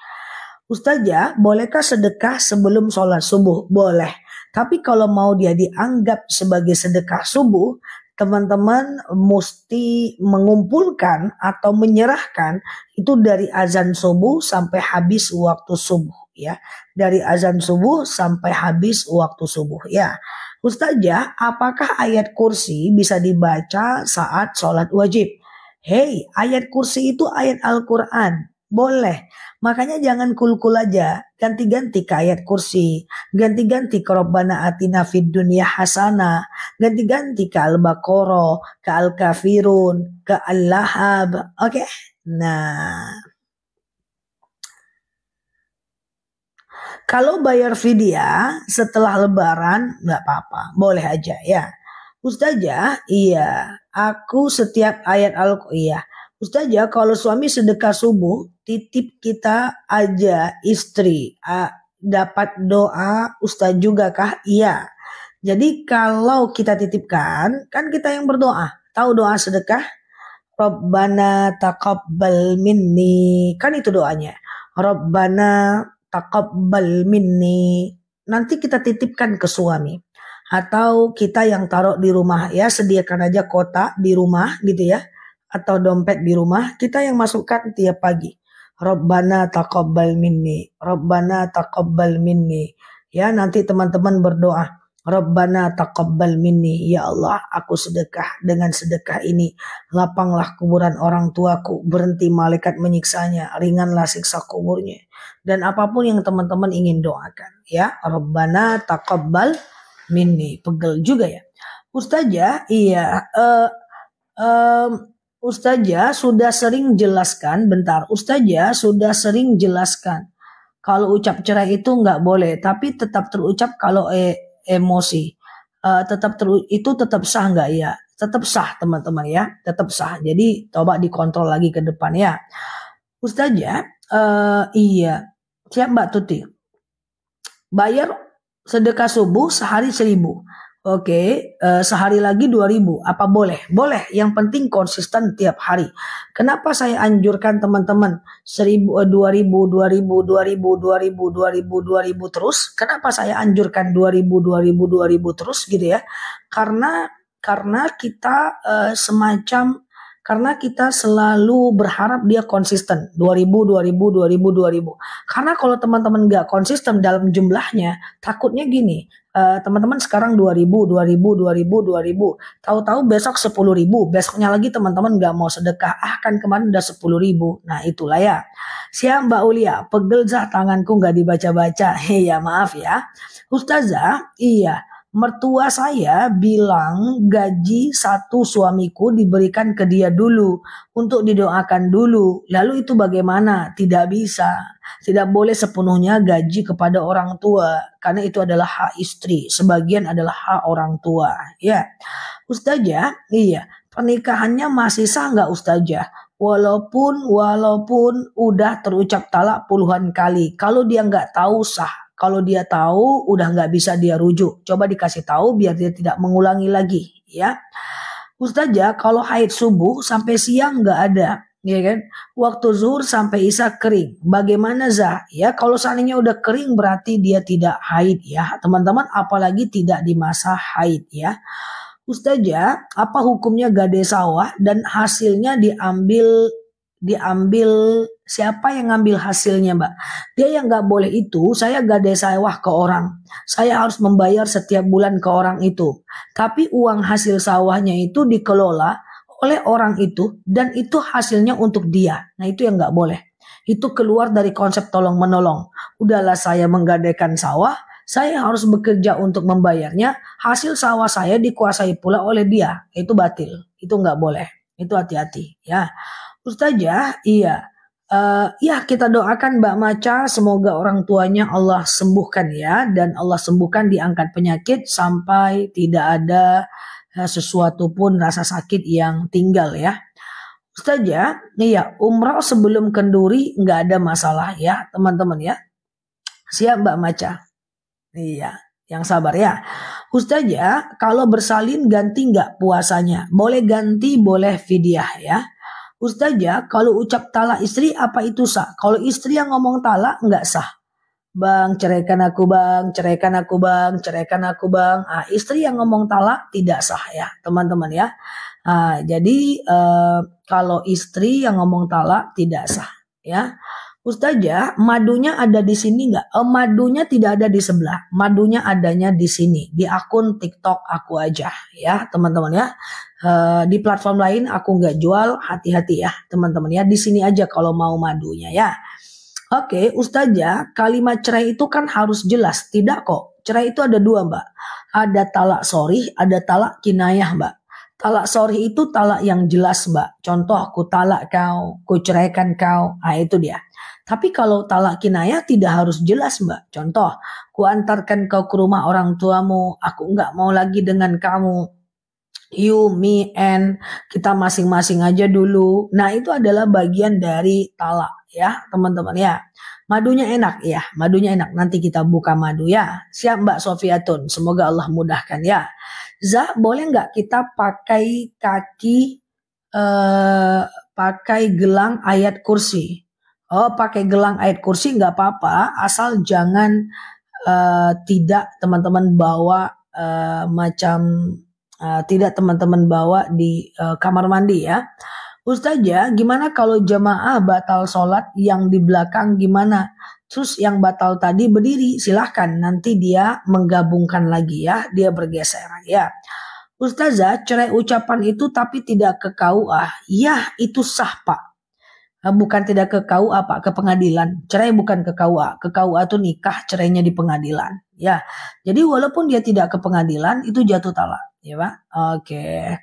Ustazah, bolehkah sedekah sebelum sholat subuh? Boleh. Tapi kalau mau dia dianggap sebagai sedekah subuh, teman-teman mesti mengumpulkan atau menyerahkan itu dari azan subuh sampai habis waktu subuh ya. Dari azan subuh sampai habis waktu subuh ya. Ustazah, apakah ayat kursi bisa dibaca saat sholat wajib? Hei, ayat kursi itu ayat Al-Quran. Boleh. Makanya jangan kul-kul aja. Ganti-ganti ke ayat kursi. Ganti-ganti ke Rabbana atina fid dunya hasanah. Ganti-ganti ke Al-Baqarah, ke Al-Kafirun, ke Al-Lahab. Oke. Nah, kalau bayar vidya setelah lebaran nggak apa-apa. Boleh aja ya. Ustazah, iya. Aku setiap ayat Al-Quran, iya. Ustazah, kalau suami sedekah subuh, titip kita aja istri. Dapat doa Ustaz juga kah? Iya. Jadi kalau kita titipkan, kan kita yang berdoa. Tahu doa sedekah? Rabbana taqabbal minni. Kan itu doanya. Rabbana taqabbal minni. Nanti kita titipkan ke suami. Atau kita yang taruh di rumah ya, sediakan aja kotak di rumah gitu ya. Atau dompet di rumah, kita yang masukkan tiap pagi. Rabbana taqabbal minni. Rabbana taqabbal minni. Ya, nanti teman-teman berdoa. Rabbana taqabbal minni. Ya Allah, aku sedekah. Dengan sedekah ini lapanglah kuburan orang tuaku, berhenti malaikat menyiksanya, ringanlah siksa kuburnya. Dan apapun yang teman-teman ingin doakan. Ya, Rabbana taqabbal minni. Pegel juga ya. Ustazah, iya. Ustazah sudah sering jelaskan, bentar. Ustazah sudah sering jelaskan. Kalau ucap cerai itu nggak boleh, tapi tetap terucap kalau emosi. Itu tetap sah nggak ya? Tetap sah teman-teman ya, tetap sah. Jadi coba dikontrol lagi ke depan ya. Ustazah, iya, siap Mbak Tuti. Bayar sedekah subuh sehari 1.000. Oke, sehari lagi 2.000. Apa boleh? Boleh. Yang penting konsisten tiap hari. Kenapa saya anjurkan teman-teman 1.000, 2.000, 2.000, 2.000, 2.000, 2.000, 2.000 terus? Kenapa saya anjurkan 2.000, 2.000, 2.000 terus gitu ya? Karena kita karena kita selalu berharap dia konsisten 2.000, 2.000, 2.000, 2.000. Karena kalau teman-teman nggak konsisten dalam jumlahnya, takutnya gini. Teman-teman sekarang 2.000, 2.000, 2.000, 2.000. Tahu-tahu besok 10.000. Besoknya lagi teman-teman nggak mau sedekah. Kan kemarin udah 10.000. Nah itulah ya. Siap Mbak Ulia. Pegel zah tanganku nggak dibaca-baca. Iya maaf ya. Ustazah, iya. Mertua saya bilang gaji satu suamiku diberikan ke dia dulu untuk didoakan dulu. Lalu itu bagaimana? Tidak bisa. Tidak boleh sepenuhnya gaji kepada orang tua karena itu adalah hak istri. Sebagian adalah hak orang tua. Ya, Ustazah, iya. Pernikahannya masih sah nggak Ustazah? Walaupun udah terucap talak puluhan kali. Kalau dia nggak tahu sah. Kalau dia tahu udah nggak bisa dia rujuk. Coba dikasih tahu biar dia tidak mengulangi lagi ya. Ustazah kalau haid subuh sampai siang nggak ada. Ya kan? Waktu zuhur sampai isya kering. Bagaimana Zah? Ya kalau seandainya udah kering berarti dia tidak haid ya. Teman-teman apalagi tidak di masa haid ya. Ustazah apa hukumnya gade sawah dan hasilnya diambil siapa yang ngambil hasilnya Mbak? Dia yang nggak boleh itu saya gade sawah ke orang. Saya harus membayar setiap bulan ke orang itu. Tapi uang hasil sawahnya itu dikelola oleh orang itu dan itu hasilnya untuk dia. Nah itu yang nggak boleh. Itu keluar dari konsep tolong menolong. Udahlah saya menggadaikan sawah, saya harus bekerja untuk membayarnya. Hasil sawah saya dikuasai pula oleh dia. Itu batil. Itu nggak boleh. Itu hati-hati ya. Ustazah, iya. Ya kita doakan Mbak Maca semoga orang tuanya Allah sembuhkan ya. Dan Allah sembuhkan diangkat penyakit sampai tidak ada sesuatu pun rasa sakit yang tinggal ya. Ustazah, iya umrah sebelum kenduri nggak ada masalah ya teman-teman ya. Siap Mbak Maca. Iya. Yang sabar ya. Ustazah, kalau bersalin ganti nggak puasanya? Boleh ganti, boleh fidyah ya. Ustazah, kalau ucap talak istri apa itu sah? Kalau istri yang ngomong talak nggak sah. Bang, ceraikan aku bang, ceraikan aku bang, ceraikan aku bang. Istri yang ngomong talak tidak sah ya teman-teman ya. Jadi kalau istri yang ngomong talak tidak sah ya. Ustazah, madunya ada di sini nggak? Madunya tidak ada di sebelah. Madunya adanya di sini, di akun TikTok aku aja ya teman-teman ya. Di platform lain aku nggak jual, hati-hati ya teman-teman ya. Di sini aja kalau mau madunya ya. Oke, Ustazah, kalimat cerai itu kan harus jelas. Tidak kok. Cerai itu ada dua, Mbak. Ada talak sorih, ada talak kinayah, Mbak. Talak sorih itu talak yang jelas, Mbak. Contoh, ku talak kau, ku ceraikan kau. Itu dia. Tapi kalau talak kinayah tidak harus jelas, Mbak. Contoh, ku antarkan kau ke rumah orang tuamu, aku nggak mau lagi dengan kamu. You, me, and kita masing-masing aja dulu. Nah, itu adalah bagian dari talak ya, teman-teman ya. Madunya enak ya, madunya enak. Nanti kita buka madu ya. Siap Mbak Sofiatun, semoga Allah mudahkan ya. Zah, boleh nggak kita pakai pakai gelang ayat kursi? Oh, pakai gelang ayat kursi nggak apa-apa, asal jangan tidak teman-teman bawa tidak teman-teman bawa di kamar mandi ya. Ustazah, gimana kalau jamaah batal sholat yang di belakang gimana? Terus yang batal tadi berdiri, silahkan nanti dia menggabungkan lagi ya, dia bergeser ya. Ustazah, cerai ucapan itu tapi tidak ke KUA. Ya, itu sah Pak. Bukan tidak ke KUA Pak, ke pengadilan. Cerai bukan ke KUA. Ke KUA itu nikah, cerainya di pengadilan. Ya, jadi walaupun dia tidak ke pengadilan, itu jatuh talak. Ya Pak, oke.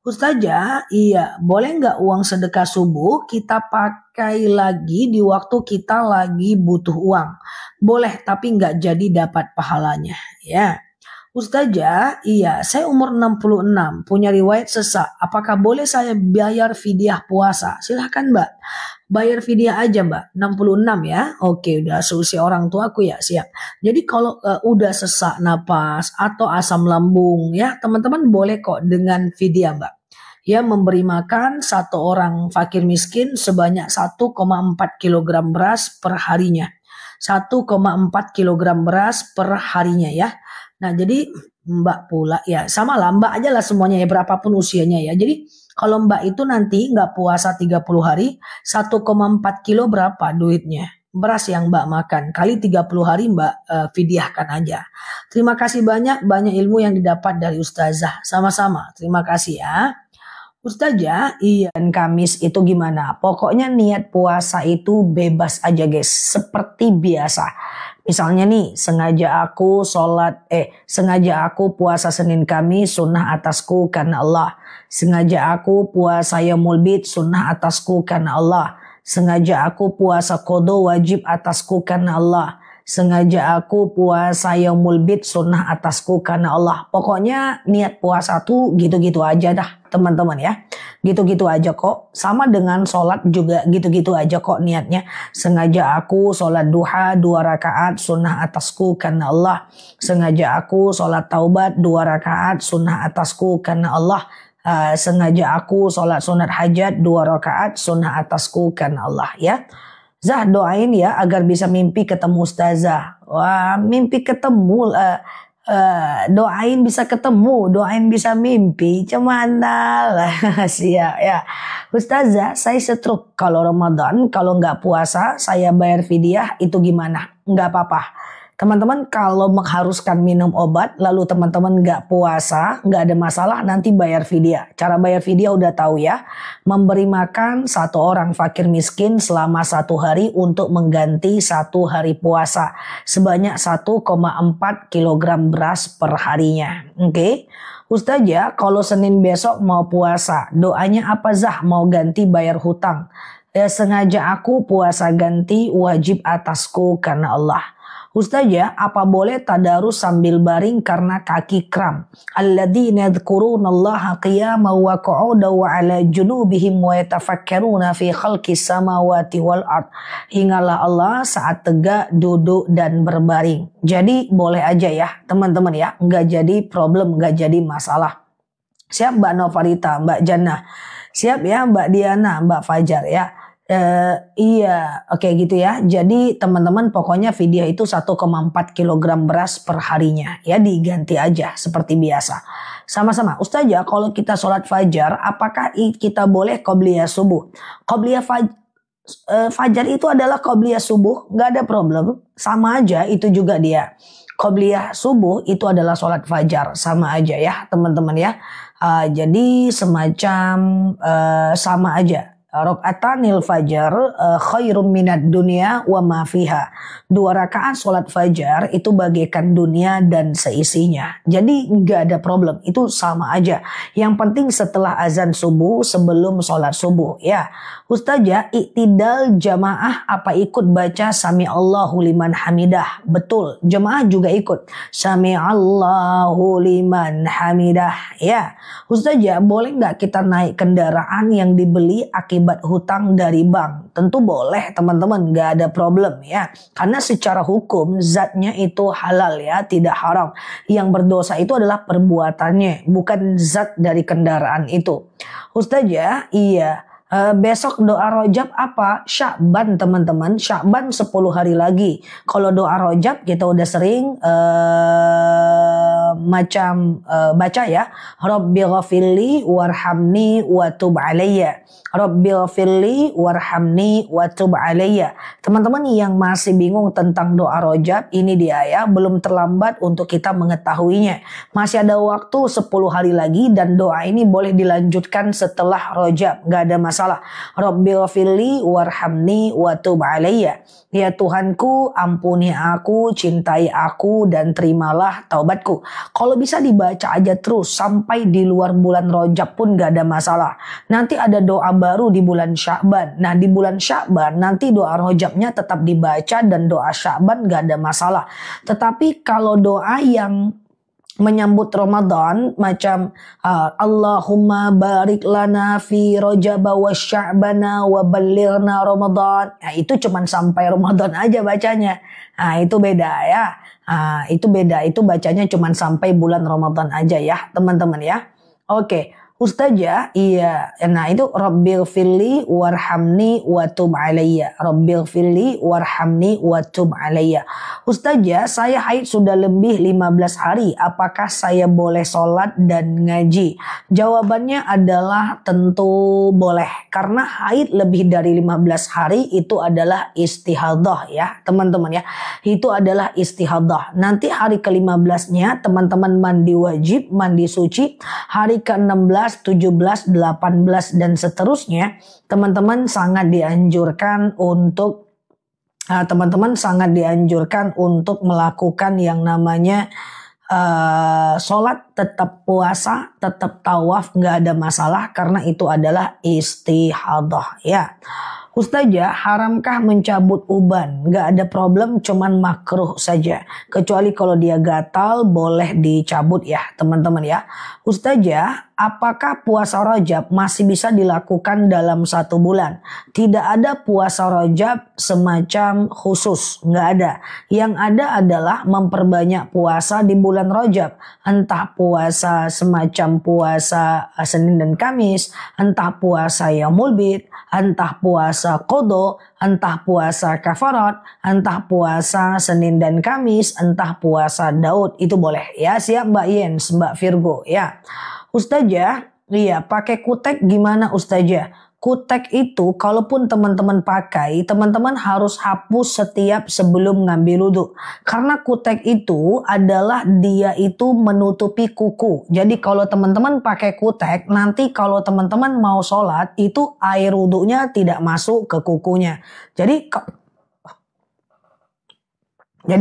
Ustazah, iya, boleh nggak uang sedekah subuh kita pakai lagi di waktu kita lagi butuh uang? Boleh, tapi nggak jadi dapat pahalanya. Ya. Ustazah, iya, saya umur 66, punya riwayat sesak. Apakah boleh saya bayar fidyah puasa? Silahkan Mbak, bayar fidyah aja Mbak, 66 ya. Oke, udah seusia orang tuaku ya, siap. Jadi kalau udah sesak napas atau asam lambung ya, teman-teman boleh kok dengan fidyah Mbak. Ya, memberi makan satu orang fakir miskin sebanyak 1,4 kg beras per harinya. 1,4 kg beras per harinya ya. Nah, jadi Mbak pula ya sama lah Mbak aja lah semuanya ya berapapun usianya ya. Jadi kalau Mbak itu nanti nggak puasa 30 hari 1,4 kilo berapa duitnya? Beras yang Mbak makan kali 30 hari Mbak fidyahkan aja. Terima kasih banyak ilmu yang didapat dari Ustazah. Sama-sama. Terima kasih ya. Ustazah, iya dan Kamis itu gimana? Pokoknya niat puasa itu bebas aja guys, seperti biasa. Misalnya nih, sengaja aku puasa Senin Kamis sunnah atasku karena Allah. Sengaja aku puasa Yaumul Bid sunnah atasku karena Allah. Sengaja aku puasa qada wajib atasku karena Allah. Sengaja aku puasa Yaumul Bid sunnah atasku karena Allah. Pokoknya niat puasa tuh gitu-gitu aja dah teman-teman ya. Gitu-gitu aja kok. Sama dengan sholat juga gitu-gitu aja kok niatnya. Sengaja aku sholat duha 2 rakaat sunnah atasku karena Allah. Sengaja aku sholat taubat 2 rakaat sunnah atasku karena Allah. Sengaja aku sholat sunat hajat 2 rakaat sunnah atasku karena Allah ya. Zah, doain ya agar bisa mimpi ketemu Ustazah. Wah, mimpi ketemu, doain bisa ketemu, doain bisa mimpi. Cemana lah, siap ya. Ustazah, saya stroke kalau Ramadan, kalau nggak puasa, saya bayar fidyah, itu gimana? Nggak apa-apa. Teman-teman kalau mengharuskan minum obat lalu teman-teman nggak puasa, nggak ada masalah, nanti bayar fidyah. Cara bayar fidyah udah tahu ya. Memberi makan satu orang fakir miskin selama 1 hari untuk mengganti 1 hari puasa. Sebanyak 1,4 kg beras per harinya. Oke. Ustazah, kalau Senin besok mau puasa, doanya apa Zah? Mau ganti bayar hutang. Sengaja aku puasa ganti wajib atasku karena Allah. Ustazah, apa boleh tadarus sambil baring karena kaki kram? Alladzina yadhkurunallaha qiyaman wa qu'udan wa 'ala junubihim wa yatafakkaruna fi khalqis samawati wal ard. Ingatlah Allah saat tegak, duduk dan berbaring. Jadi boleh aja ya, teman-teman ya, nggak jadi problem, nggak jadi masalah. Siap Mbak Novarita, Mbak Jannah. Siap ya Mbak Diana, Mbak Fajar ya. Iya, oke gitu ya. Jadi teman-teman pokoknya video itu 1,4 kilogram beras per harinya. Ya diganti aja seperti biasa. Sama-sama. Ustazah, kalau kita sholat fajar, apakah kita boleh qobliyah subuh? Qobliyah fajar itu adalah qobliyah subuh, nggak ada problem. Sama aja itu juga dia. Qobliyah subuh itu adalah sholat fajar. Sama aja ya teman-teman ya. Jadi semacam sama aja. Rakaatanil fajar khairum minad dunya wa ma fiha. 2 rakaat sholat fajar itu bagaikan dunia dan seisinya. Jadi nggak ada problem, itu sama aja. Yang penting setelah azan subuh, sebelum sholat subuh ya. Ustazah, iktidal jamaah apa ikut baca sami Allahu liman hamidah? Betul, jamaah juga ikut sami Allahu liman hamidah ya. Ustazah, boleh nggak kita naik kendaraan yang dibeli akibat hutang dari bank? Tentu boleh teman-teman, nggak ada problem ya. Karena secara hukum zatnya itu halal ya, tidak haram. Yang berdosa itu adalah perbuatannya, bukan zat dari kendaraan itu. Ustazah, iya. Besok doa rojab apa? Sya'ban teman-teman. Sya'ban 10 hari lagi. Kalau doa rojab kita udah sering baca ya. Rabbi ghafirli warhamni wa tub alayya. Rabbi ghafirli warhamni wa tub alayya. Teman-teman yang masih bingung tentang doa rojab, ini dia ya. Belum terlambat untuk kita mengetahuinya. Masih ada waktu 10 hari lagi dan doa ini boleh dilanjutkan setelah rojab. Gak ada masalah. Rabbi ghafirli warhamni wa tub alayya. Ya Tuhanku, ampuni aku, cintai aku dan terimalah taubatku. Kalau bisa dibaca aja terus sampai di luar bulan Rajab pun gak ada masalah. Nanti ada doa baru di bulan Sya'ban. Nah di bulan Sya'ban nanti doa Rajabnya tetap dibaca dan doa Sya'ban gak ada masalah. Tetapi kalau doa yang menyambut Ramadan macam Allahumma barik lana fi Rajab wa Sya'bana wa ballighna Ramadan. Nah, itu cuman sampai Ramadan aja bacanya. Nah, itu beda ya. Itu beda. Itu bacanya cuman sampai bulan Ramadan aja ya, teman-teman ya. Oke. Ustazah, iya. Nah itu Rabbighfirli warhamni wa tub alayya. Rabbighfirli warhamni wa tub alayya. Ustazah, saya haid sudah lebih 15 hari. Apakah saya boleh sholat dan ngaji? Jawabannya adalah tentu boleh. Karena haid lebih dari 15 hari itu adalah istihadah ya teman-teman ya. Itu adalah istihadah. Nanti hari ke-15-nya teman-teman mandi wajib, mandi suci. Hari ke-16, 17, 18 dan seterusnya, teman-teman sangat dianjurkan untuk melakukan yang namanya sholat, tetap puasa, tetap tawaf, nggak ada masalah karena itu adalah istihadah ya. Ustazah, haramkah mencabut uban? Nggak ada problem, cuman makruh saja. Kecuali kalau dia gatal, boleh dicabut ya teman-teman ya. Ustazah, apakah puasa Rajab masih bisa dilakukan dalam 1 bulan? Tidak ada puasa Rajab semacam khusus, nggak ada. Yang ada adalah memperbanyak puasa di bulan Rajab. Entah puasa semacam puasa Senin dan Kamis, entah puasa Yaumul Bid, entah puasa Qadha, entah puasa kafarat, entah puasa Senin dan Kamis, entah puasa Daud, itu boleh ya. Siap Mbak Yens, Mbak Virgo ya. Ustazah, iya pakai kutek gimana Ustazah? Kutek itu kalaupun teman-teman pakai, teman-teman harus hapus setiap sebelum ngambil wudhu. Karena kutek itu adalah dia itu menutupi kuku. Jadi kalau teman-teman pakai kutek, nanti kalau teman-teman mau sholat, itu air wudhunya tidak masuk ke kukunya. Jadi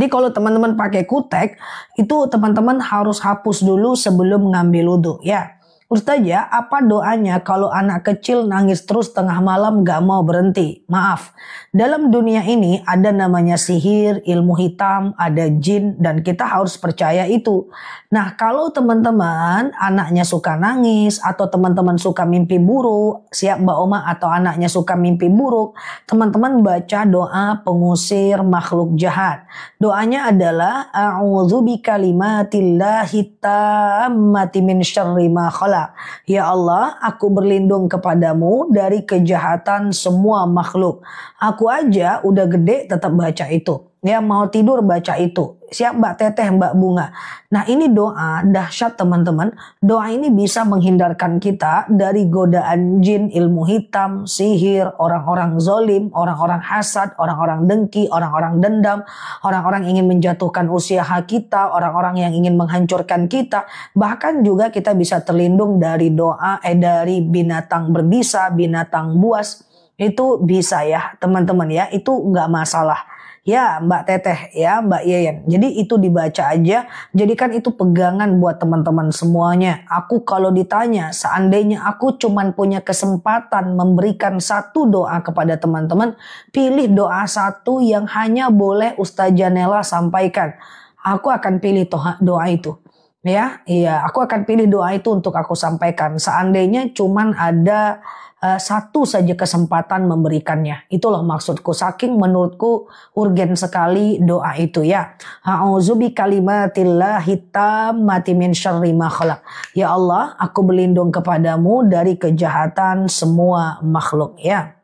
kalau teman-teman pakai kutek, itu teman-teman harus hapus dulu sebelum ngambil wudhu ya. Ustazah, apa doanya kalau anak kecil nangis terus tengah malam gak mau berhenti? Maaf, dalam dunia ini ada namanya sihir, ilmu hitam, ada jin, dan kita harus percaya itu. Nah, kalau teman-teman anaknya suka nangis, atau teman-teman suka mimpi buruk, siap Mbak Oma, atau anaknya suka mimpi buruk, teman-teman baca doa pengusir makhluk jahat. Doanya adalah A'udzu bikalimatillahi tammati min syarri ma khalaq. Ya Allah, aku berlindung kepadamu dari kejahatan semua makhluk. Aku aja udah gede tetap baca itu. Ya, mau tidur baca itu. Siap Mbak Teteh, Mbak Bunga. Nah, ini doa dahsyat teman-teman. Doa ini bisa menghindarkan kita dari godaan jin, ilmu hitam, sihir, orang-orang zolim, orang-orang hasad, orang-orang dengki, orang-orang dendam, orang-orang ingin menjatuhkan usaha kita, orang-orang yang ingin menghancurkan kita. Bahkan juga kita bisa terlindung dari dari binatang berbisa, binatang buas. Itu bisa ya teman-teman ya. Itu nggak masalah. Ya Mbak Teteh, ya Mbak Yeyen. Jadi itu dibaca aja. Jadikan itu pegangan buat teman-teman semuanya. Aku kalau ditanya, seandainya aku cuman punya kesempatan memberikan satu doa kepada teman-teman, pilih doa satu yang hanya boleh Ustazah Nela sampaikan. Aku akan pilih doa itu. Ya, iya, aku akan pilih doa itu untuk aku sampaikan. Seandainya cuman ada satu saja kesempatan memberikannya. Itulah maksudku. Saking menurutku urgen sekali doa itu ya. A'udzu bikalimatillahi tammati min syarri ma khalaq. Ya Allah, aku berlindung kepadamu dari kejahatan semua makhluk ya.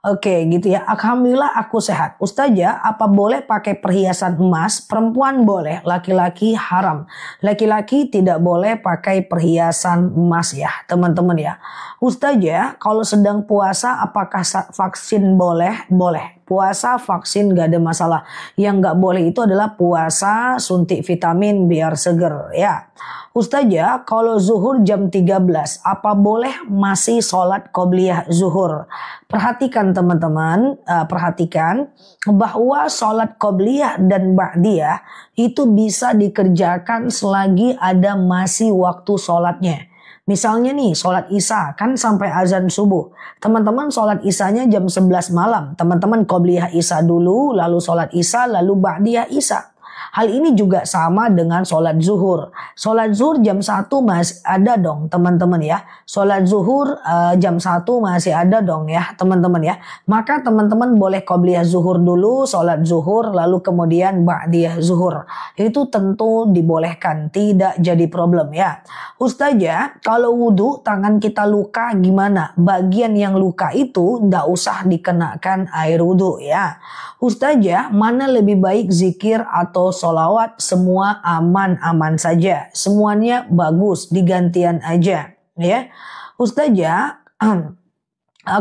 Oke, gitu ya. Alhamdulillah aku sehat. Ustazah, apa boleh pakai perhiasan emas? Perempuan boleh, laki-laki haram. Laki-laki tidak boleh pakai perhiasan emas ya, teman-teman ya. Ustazah, kalau sedang puasa apakah vaksin boleh? Boleh. Puasa vaksin gak ada masalah. Yang gak boleh itu adalah puasa suntik vitamin biar seger ya. Ustazah, kalau zuhur jam 13, apa boleh masih sholat qobliyah zuhur? Perhatikan teman-teman, perhatikan bahwa sholat qobliyah dan ba'diyah itu bisa dikerjakan selagi ada masih waktu sholatnya. Misalnya nih sholat isya kan sampai azan subuh. Teman-teman sholat isyanya jam 11 malam. Teman-teman qobliyah isya dulu, lalu sholat isya, lalu ba'diyah isya. Hal ini juga sama dengan sholat zuhur. Sholat zuhur jam 1 masih ada dong teman-teman ya. Sholat zuhur jam 1 masih ada dong ya teman-teman ya. Maka teman-teman boleh qobliyah zuhur dulu, sholat zuhur, lalu kemudian ba'diyah zuhur. Itu tentu dibolehkan, tidak jadi problem ya. Ustazah, kalau wudhu tangan kita luka gimana? Bagian yang luka itu nggak usah dikenakan air wudhu ya. Ustazah, mana lebih baik zikir atau sholawat? Semua aman-aman saja. Semuanya bagus, digantian aja. Ya, Ustazah,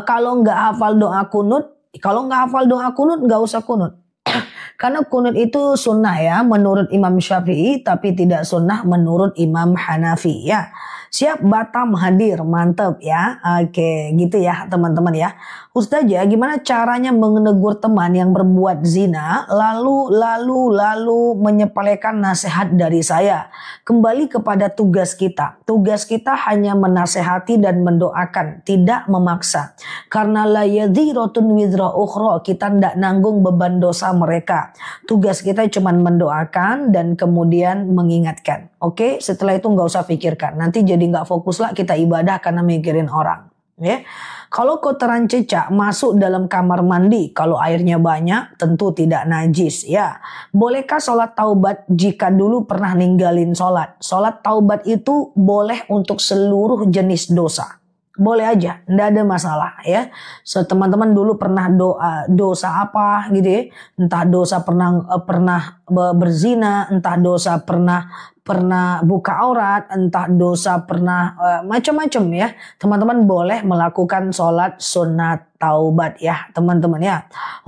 kalau nggak hafal doa kunut, nggak usah kunut. Karena kunut itu sunnah ya menurut Imam Syafi'i, tapi tidak sunnah menurut Imam Hanafi ya. Siap Batam hadir, mantep ya. Oke, gitu ya teman-teman ya. Ustazah, gimana caranya menegur teman yang berbuat zina lalu menyepelekan nasihat dari saya? Kembali kepada tugas kita. Tugas kita hanya menasehati dan mendoakan, tidak memaksa. Karena la yadhiratun wizra ukhra, kita tidak nanggung beban dosa mereka. Tugas kita cuma mendoakan dan kemudian mengingatkan. Oke, setelah itu nggak usah pikirkan. Nanti jadi nggak fokus lah kita ibadah karena mikirin orang. Ya. Kalau kotoran cecak masuk dalam kamar mandi, kalau airnya banyak tentu tidak najis ya. Bolehkah sholat taubat jika dulu pernah ninggalin sholat? Sholat taubat itu boleh untuk seluruh jenis dosa. Boleh aja, tidak ada masalah ya. So, teman-teman dulu pernah dosa apa gitu ya? Entah dosa pernah berzina, entah dosa pernah buka aurat, entah dosa pernah macam-macam ya. Teman-teman boleh melakukan sholat sunat taubat ya teman-teman ya.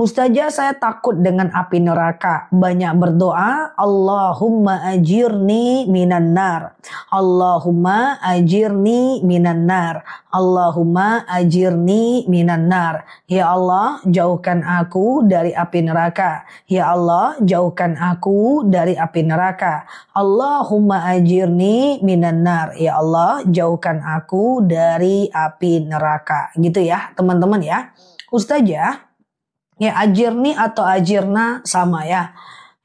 Ustazah, saya takut dengan api neraka. Banyak berdoa, Allahumma ajirni minan nar. Allahumma ajirni minan nar. Allahumma ajirni minan nar. Ya Allah, jauhkan aku dari api neraka. Ya Allah, jauhkan aku dari api neraka. Allahumma Allahumma ajirni minan nar. Ya Allah, jauhkan aku dari api neraka. Gitu ya, teman-teman ya. Ustazah, ya ajirni atau ajirna sama ya.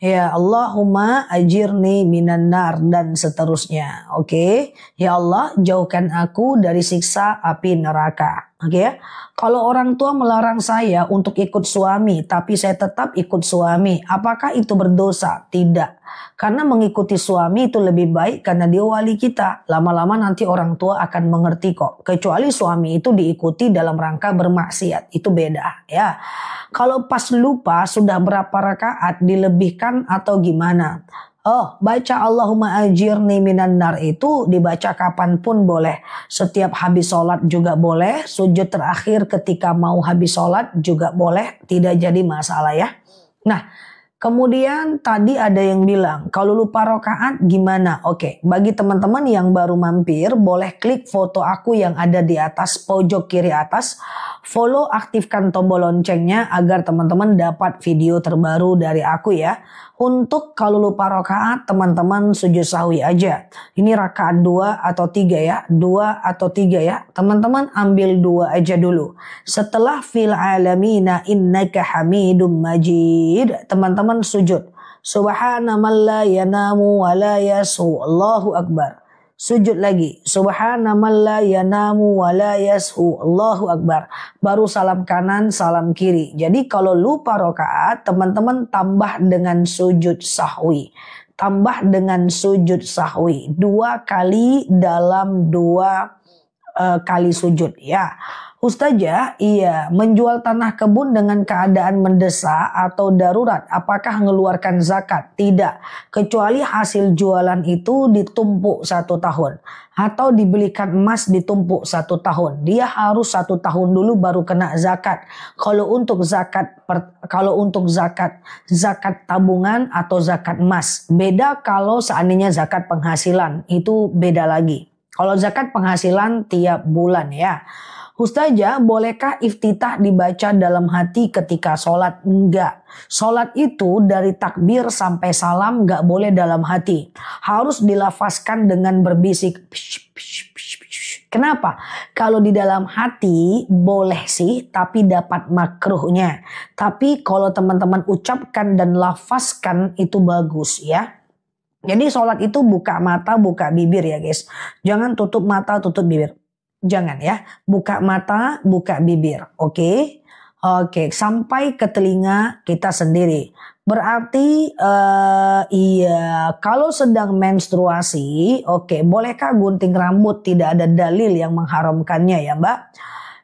Ya Allahumma ajirni minan nar dan seterusnya. Oke. Ya Allah, jauhkan aku dari siksa api neraka. Oke ya. Kalau orang tua melarang saya untuk ikut suami, tapi saya tetap ikut suami, apakah itu berdosa? Tidak. Karena mengikuti suami itu lebih baik karena dia wali kita. Lama-lama nanti orang tua akan mengerti kok. Kecuali suami itu diikuti dalam rangka bermaksiat. Itu beda ya. Kalau pas lupa sudah berapa rakaat dilebihkan atau gimana? Oh, baca Allahumma ajirni minan nar itu dibaca kapanpun boleh. Setiap habis sholat juga boleh. Sujud terakhir ketika mau habis sholat juga boleh. Tidak jadi masalah ya. Nah, kemudian tadi ada yang bilang kalau lupa rakaat gimana? Oke, bagi teman-teman yang baru mampir boleh klik foto aku yang ada di atas pojok kiri atas. Follow, aktifkan tombol loncengnya agar teman-teman dapat video terbaru dari aku ya. Untuk kalau lupa rakaat teman-teman sujud sahwi aja. Ini rakaat 2 atau 3 ya. 2 atau 3 ya. Teman-teman ambil 2 aja dulu. Setelah fil alamina innaka hamidum majid. Teman-teman sujud. Subhana man la yanamu wa la yasu. Allahu Akbar. Sujud lagi. Subhana man la yanamu wa la yashu. Allahu Akbar. Baru salam kanan, salam kiri. Jadi kalau lupa rakaat, teman-teman tambah dengan sujud sahwi. Tambah dengan sujud sahwi. 2 kali dalam 2 kali sujud ya. Ustazah, iya, menjual tanah kebun dengan keadaan mendesak atau darurat, apakah mengeluarkan zakat? Tidak, kecuali hasil jualan itu ditumpuk 1 tahun. Atau dibelikan emas ditumpuk 1 tahun. Dia harus 1 tahun dulu baru kena zakat. Kalau untuk zakat tabungan atau zakat emas. Beda kalau seandainya zakat penghasilan, itu beda lagi. Kalau zakat penghasilan tiap bulan ya. Ustazah, bolehkah iftitah dibaca dalam hati ketika sholat? Enggak. Sholat itu dari takbir sampai salam enggak boleh dalam hati. Harus dilafazkan dengan berbisik. Kenapa? Kalau di dalam hati boleh sih, tapi dapat makruhnya. Tapi kalau teman-teman ucapkan dan lafazkan itu bagus ya. Jadi sholat itu buka mata, buka bibir ya guys. Jangan tutup mata, tutup bibir. Jangan ya, buka mata, buka bibir, oke? Oke, sampai ke telinga kita sendiri. Berarti iya, kalau sedang menstruasi, oke, bolehkah gunting rambut? Tidak ada dalil yang mengharamkannya ya Mbak.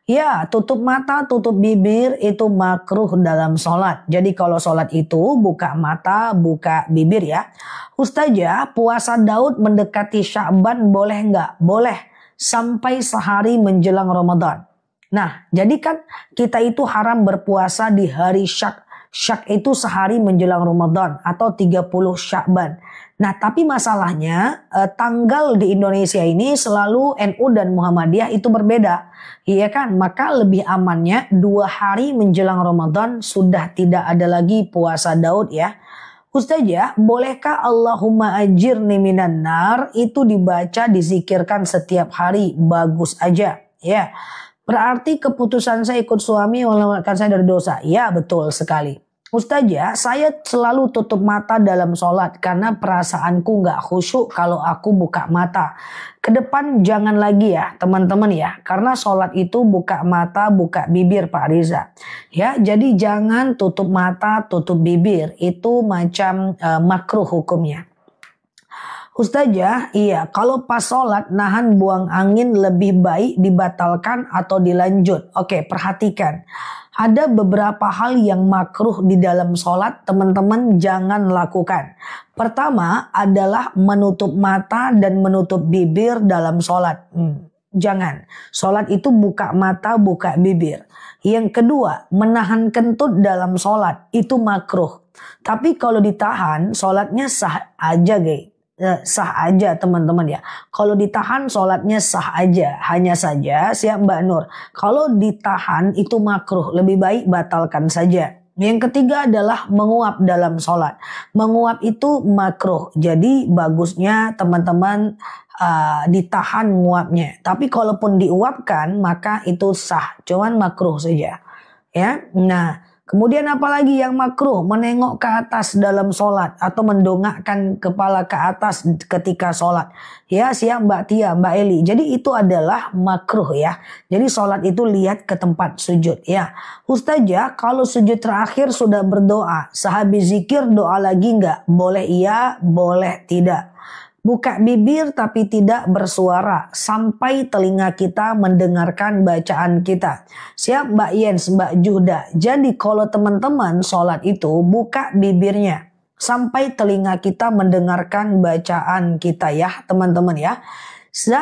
Ya, tutup mata, tutup bibir itu makruh dalam sholat. Jadi kalau sholat itu buka mata, buka bibir ya. Ustazah, puasa Daud mendekati Sya'ban boleh nggak? Boleh. Sampai sehari menjelang Ramadan. Nah, jadi kan kita itu haram berpuasa di hari Syak. Syak itu sehari menjelang Ramadan atau 30 Sya'ban. Nah, tapi masalahnya tanggal di Indonesia ini selalu NU dan Muhammadiyah itu berbeda. Iya kan? Maka lebih amannya 2 hari menjelang Ramadan sudah tidak ada lagi puasa Daud ya. Ustazah, bolehkah Allahumma ajirni minan nar itu dibaca, dizikirkan setiap hari? Bagus aja. Ya, berarti keputusan saya ikut suami menyelamatkan saya dari dosa. Ya, betul sekali. Ustazah, saya selalu tutup mata dalam sholat karena perasaanku nggak khusyuk kalau aku buka mata. Kedepan jangan lagi ya teman-teman ya, karena sholat itu buka mata, buka bibir Pak Riza. Ya, jadi jangan tutup mata, tutup bibir, itu macam makruh hukumnya. Ustazah, iya, kalau pas sholat nahan buang angin lebih baik dibatalkan atau dilanjut? Oke, perhatikan. Ada beberapa hal yang makruh di dalam sholat, teman-teman jangan lakukan. Pertama adalah menutup mata dan menutup bibir dalam sholat. Jangan. Sholat itu buka mata, buka bibir. Yang kedua, menahan kentut dalam sholat. Itu makruh. Tapi kalau ditahan, sholatnya sah aja guys. Sah aja teman-teman ya. Kalau ditahan sholatnya sah aja. Hanya saja siap Mbak Nur, kalau ditahan itu makruh, lebih baik batalkan saja Yang ketiga adalah menguap dalam sholat. Menguap itu makruh. Jadi bagusnya teman-teman ditahan nguapnya. Tapi kalaupun diuapkan maka itu sah. Cuman makruh saja. Ya, nah kemudian apalagi yang makruh? Menengok ke atas dalam sholat atau mendongakkan kepala ke atas ketika sholat. Ya, siap Mbak Tia, Mbak Eli. Jadi itu adalah makruh ya. Jadi sholat itu lihat ke tempat sujud ya. Ustazah, kalau sujud terakhir sudah berdoa, sehabis zikir doa lagi nggak? Boleh iya, boleh tidak. Buka bibir tapi tidak bersuara sampai telinga kita mendengarkan bacaan kita. Siap Mbak Yens, Mbak Juhda. Jadi kalau teman-teman sholat itu buka bibirnya sampai telinga kita mendengarkan bacaan kita ya teman-teman ya.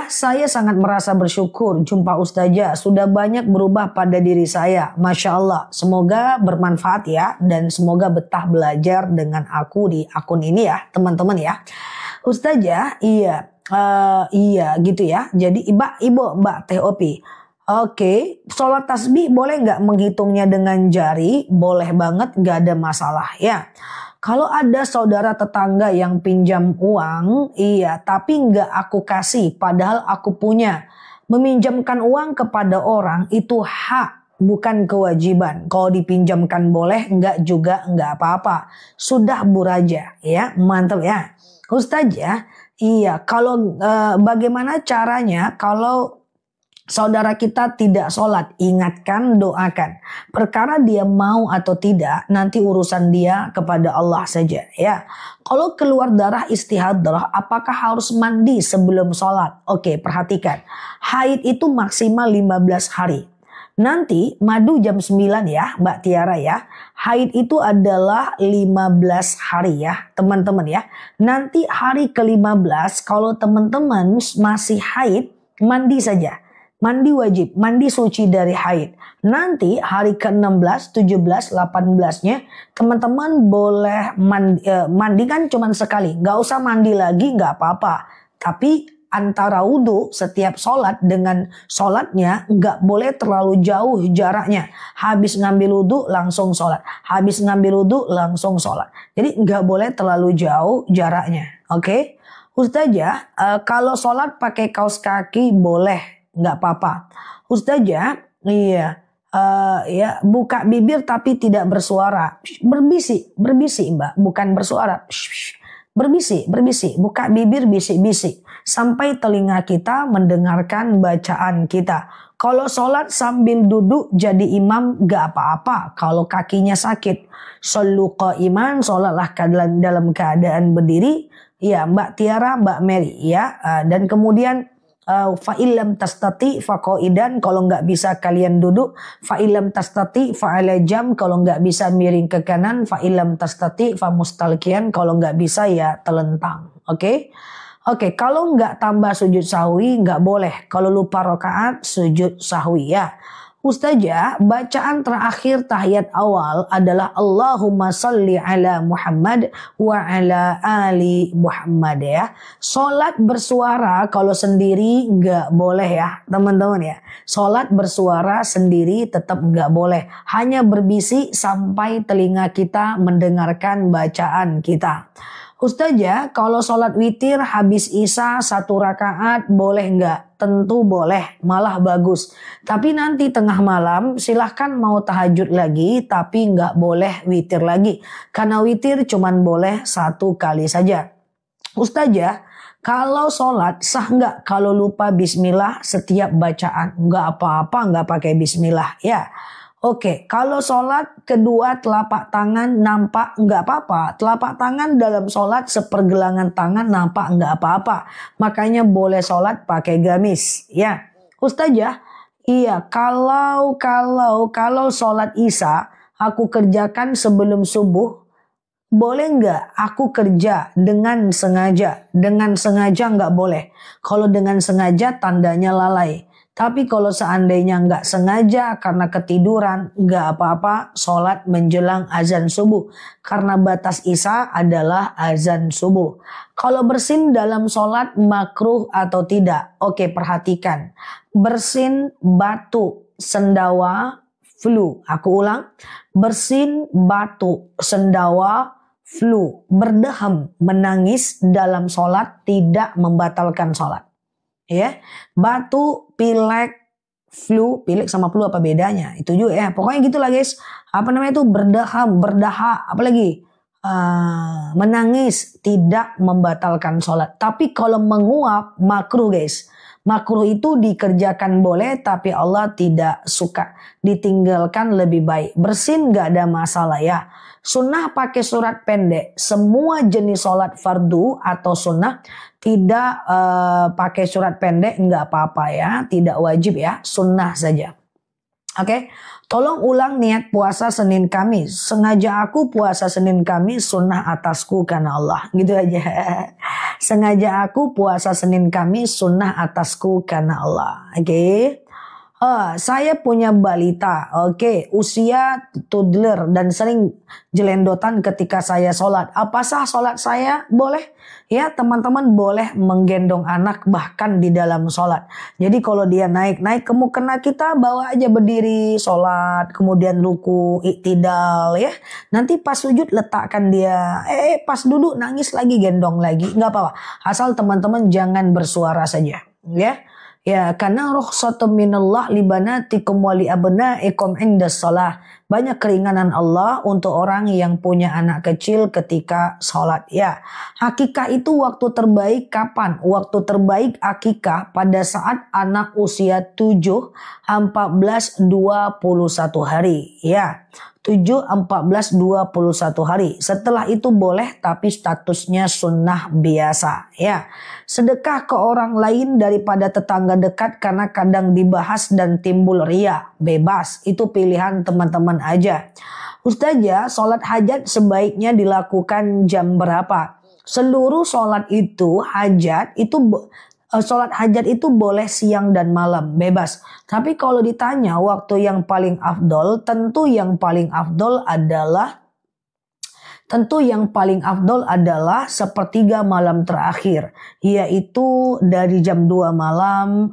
Saya sangat merasa bersyukur jumpa Ustazah. Sudah banyak berubah pada diri saya. Masya Allah. Semoga bermanfaat ya. Dan semoga betah belajar dengan aku di akun ini ya teman-teman ya. Ustazah, iya gitu ya. Jadi Mbak TOP. Oke, sholat tasbih boleh nggak menghitungnya dengan jari? Boleh banget, nggak ada masalah ya. Kalau ada saudara tetangga yang pinjam uang, iya, tapi nggak aku kasih, padahal aku punya. Meminjamkan uang kepada orang itu hak, bukan kewajiban. Kalau dipinjamkan boleh, nggak juga nggak apa-apa. Sudah buraja, ya, mantap ya. Ustazah, iya, kalau bagaimana caranya kalau saudara kita tidak sholat? Ingatkan, doakan. Perkara dia mau atau tidak, nanti urusan dia kepada Allah saja ya. Kalau keluar darah istihadah, apakah harus mandi sebelum sholat? Oke, perhatikan. Haid itu maksimal 15 hari. Nanti madu jam 9 ya Mbak Tiara ya. Haid itu adalah 15 hari ya teman-teman ya. Nanti hari ke-15 kalau teman-teman masih haid, mandi saja. Mandi wajib, mandi suci dari haid. Nanti hari ke-16, 17, 18-nya teman-teman boleh mandi kan cuma sekali. Gak usah mandi lagi, gak apa-apa. Tapi antara wudhu setiap sholat dengan sholatnya nggak boleh terlalu jauh jaraknya. Habis ngambil wudhu langsung sholat. Habis ngambil wudhu langsung sholat. Jadi nggak boleh terlalu jauh jaraknya. Oke? Ustazah, kalau sholat pakai kaos kaki boleh. Nggak apa-apa. Ustazah, iya. Ya, buka bibir tapi tidak bersuara. Berbisik Mbak. Bukan bersuara. Berbisik. Buka bibir bisik-bisik. Sampai telinga kita mendengarkan bacaan kita. Kalau sholat sambil duduk jadi imam gak apa-apa. Kalau kakinya sakit. Shollu qa'iman, sholatlah dalam keadaan berdiri. Ya Mbak Tiara, Mbak Mary ya. Dan kemudian fa'ilam tastati faqaidan, kalau nggak bisa kalian duduk. Fa'ilam tastati fa'ala jam, kalau nggak bisa miring ke kanan. Fa'ilam tastati fa mustalqiyan, kalau nggak bisa ya telentang. Oke? Oke, kalau nggak tambah sujud sahwi nggak boleh. Kalau lupa rakaat sujud sahwi ya. Ustazah, bacaan terakhir tahiyat awal adalah Allahumma salli ala Muhammad wa ala ali Muhammad ya. Sholat bersuara kalau sendiri nggak boleh ya teman-teman ya. Sholat bersuara sendiri tetap nggak boleh. Hanya berbisik sampai telinga kita mendengarkan bacaan kita. Ustazah, kalau sholat witir habis isya 1 rakaat boleh nggak? Tentu boleh, malah bagus. Tapi nanti tengah malam silahkan mau tahajud lagi, tapi nggak boleh witir lagi. Karena witir cuman boleh 1 kali saja. Ustazah, kalau sholat sah nggak kalau lupa bismillah setiap bacaan? Nggak apa-apa, nggak pakai bismillah ya. Oke, kalau sholat kedua telapak tangan nampak nggak apa-apa. Telapak tangan dalam sholat sepergelangan tangan nampak nggak apa-apa. Makanya boleh sholat pakai gamis. Ya, Ustazah, iya kalau sholat isya aku kerjakan sebelum subuh, boleh nggak aku kerja dengan sengaja? Dengan sengaja nggak boleh. Kalau dengan sengaja tandanya lalai. Tapi kalau seandainya nggak sengaja karena ketiduran, nggak apa-apa sholat menjelang azan subuh. Karena batas isya adalah azan subuh. Kalau bersin dalam sholat makruh atau tidak? Oke, perhatikan. Bersin batu, sendawa, flu. Aku ulang, bersin, batuk, sendawa, flu, berdeham, menangis dalam sholat tidak membatalkan sholat. Ya, batuk, pilek, flu, pilek sama flu apa bedanya? Itu juga ya. Pokoknya gitulah guys. Apa namanya itu berdeham, berdahak, apalagi menangis tidak membatalkan sholat. Tapi kalau menguap makruh guys. Makruh itu dikerjakan boleh tapi Allah tidak suka. Ditinggalkan lebih baik. Bersin gak ada masalah ya. Sunnah pakai surat pendek. Semua jenis sholat fardu atau sunnah tidak pakai surat pendek nggak apa-apa ya. Tidak wajib ya. Sunnah saja. Oke. Tolong ulang niat puasa Senin Kamis. Sengaja aku puasa Senin Kamis sunnah atasku karena Allah. Gitu aja. Sengaja aku puasa Senin Kamis sunnah atasku karena Allah. Oke. Saya punya balita, usia toddler dan sering jelendotan ketika saya sholat. Apa sah sholat saya? Boleh. Ya, teman-teman boleh menggendong anak bahkan di dalam sholat. Jadi kalau dia naik ke mukena kita, bawa aja berdiri sholat, kemudian ruku, iktidal ya. Nanti pas sujud letakkan dia, pas duduk nangis lagi, gendong lagi, nggak apa-apa. Asal teman-teman jangan bersuara saja, ya. Ya, karena rukhsatun minallah libanatikum wa li abnaikum indas shalah. Banyak keringanan Allah untuk orang yang punya anak kecil ketika sholat. Ya, akikah itu waktu terbaik kapan? Waktu terbaik akikah pada saat anak usia 7, 14, 21 hari. Ya, 7, 14, 21 hari. Setelah itu boleh tapi statusnya sunnah biasa. Ya, sedekah ke orang lain daripada tetangga dekat karena kadang dibahas dan timbul ria. Bebas, itu pilihan teman-teman aja. Ustazah, sholat hajat sebaiknya dilakukan jam berapa? Seluruh sholat itu sholat hajat itu boleh siang dan malam, bebas. Tapi kalau ditanya waktu yang paling afdol, tentu yang paling afdol adalah sepertiga malam terakhir, yaitu dari jam 2 malam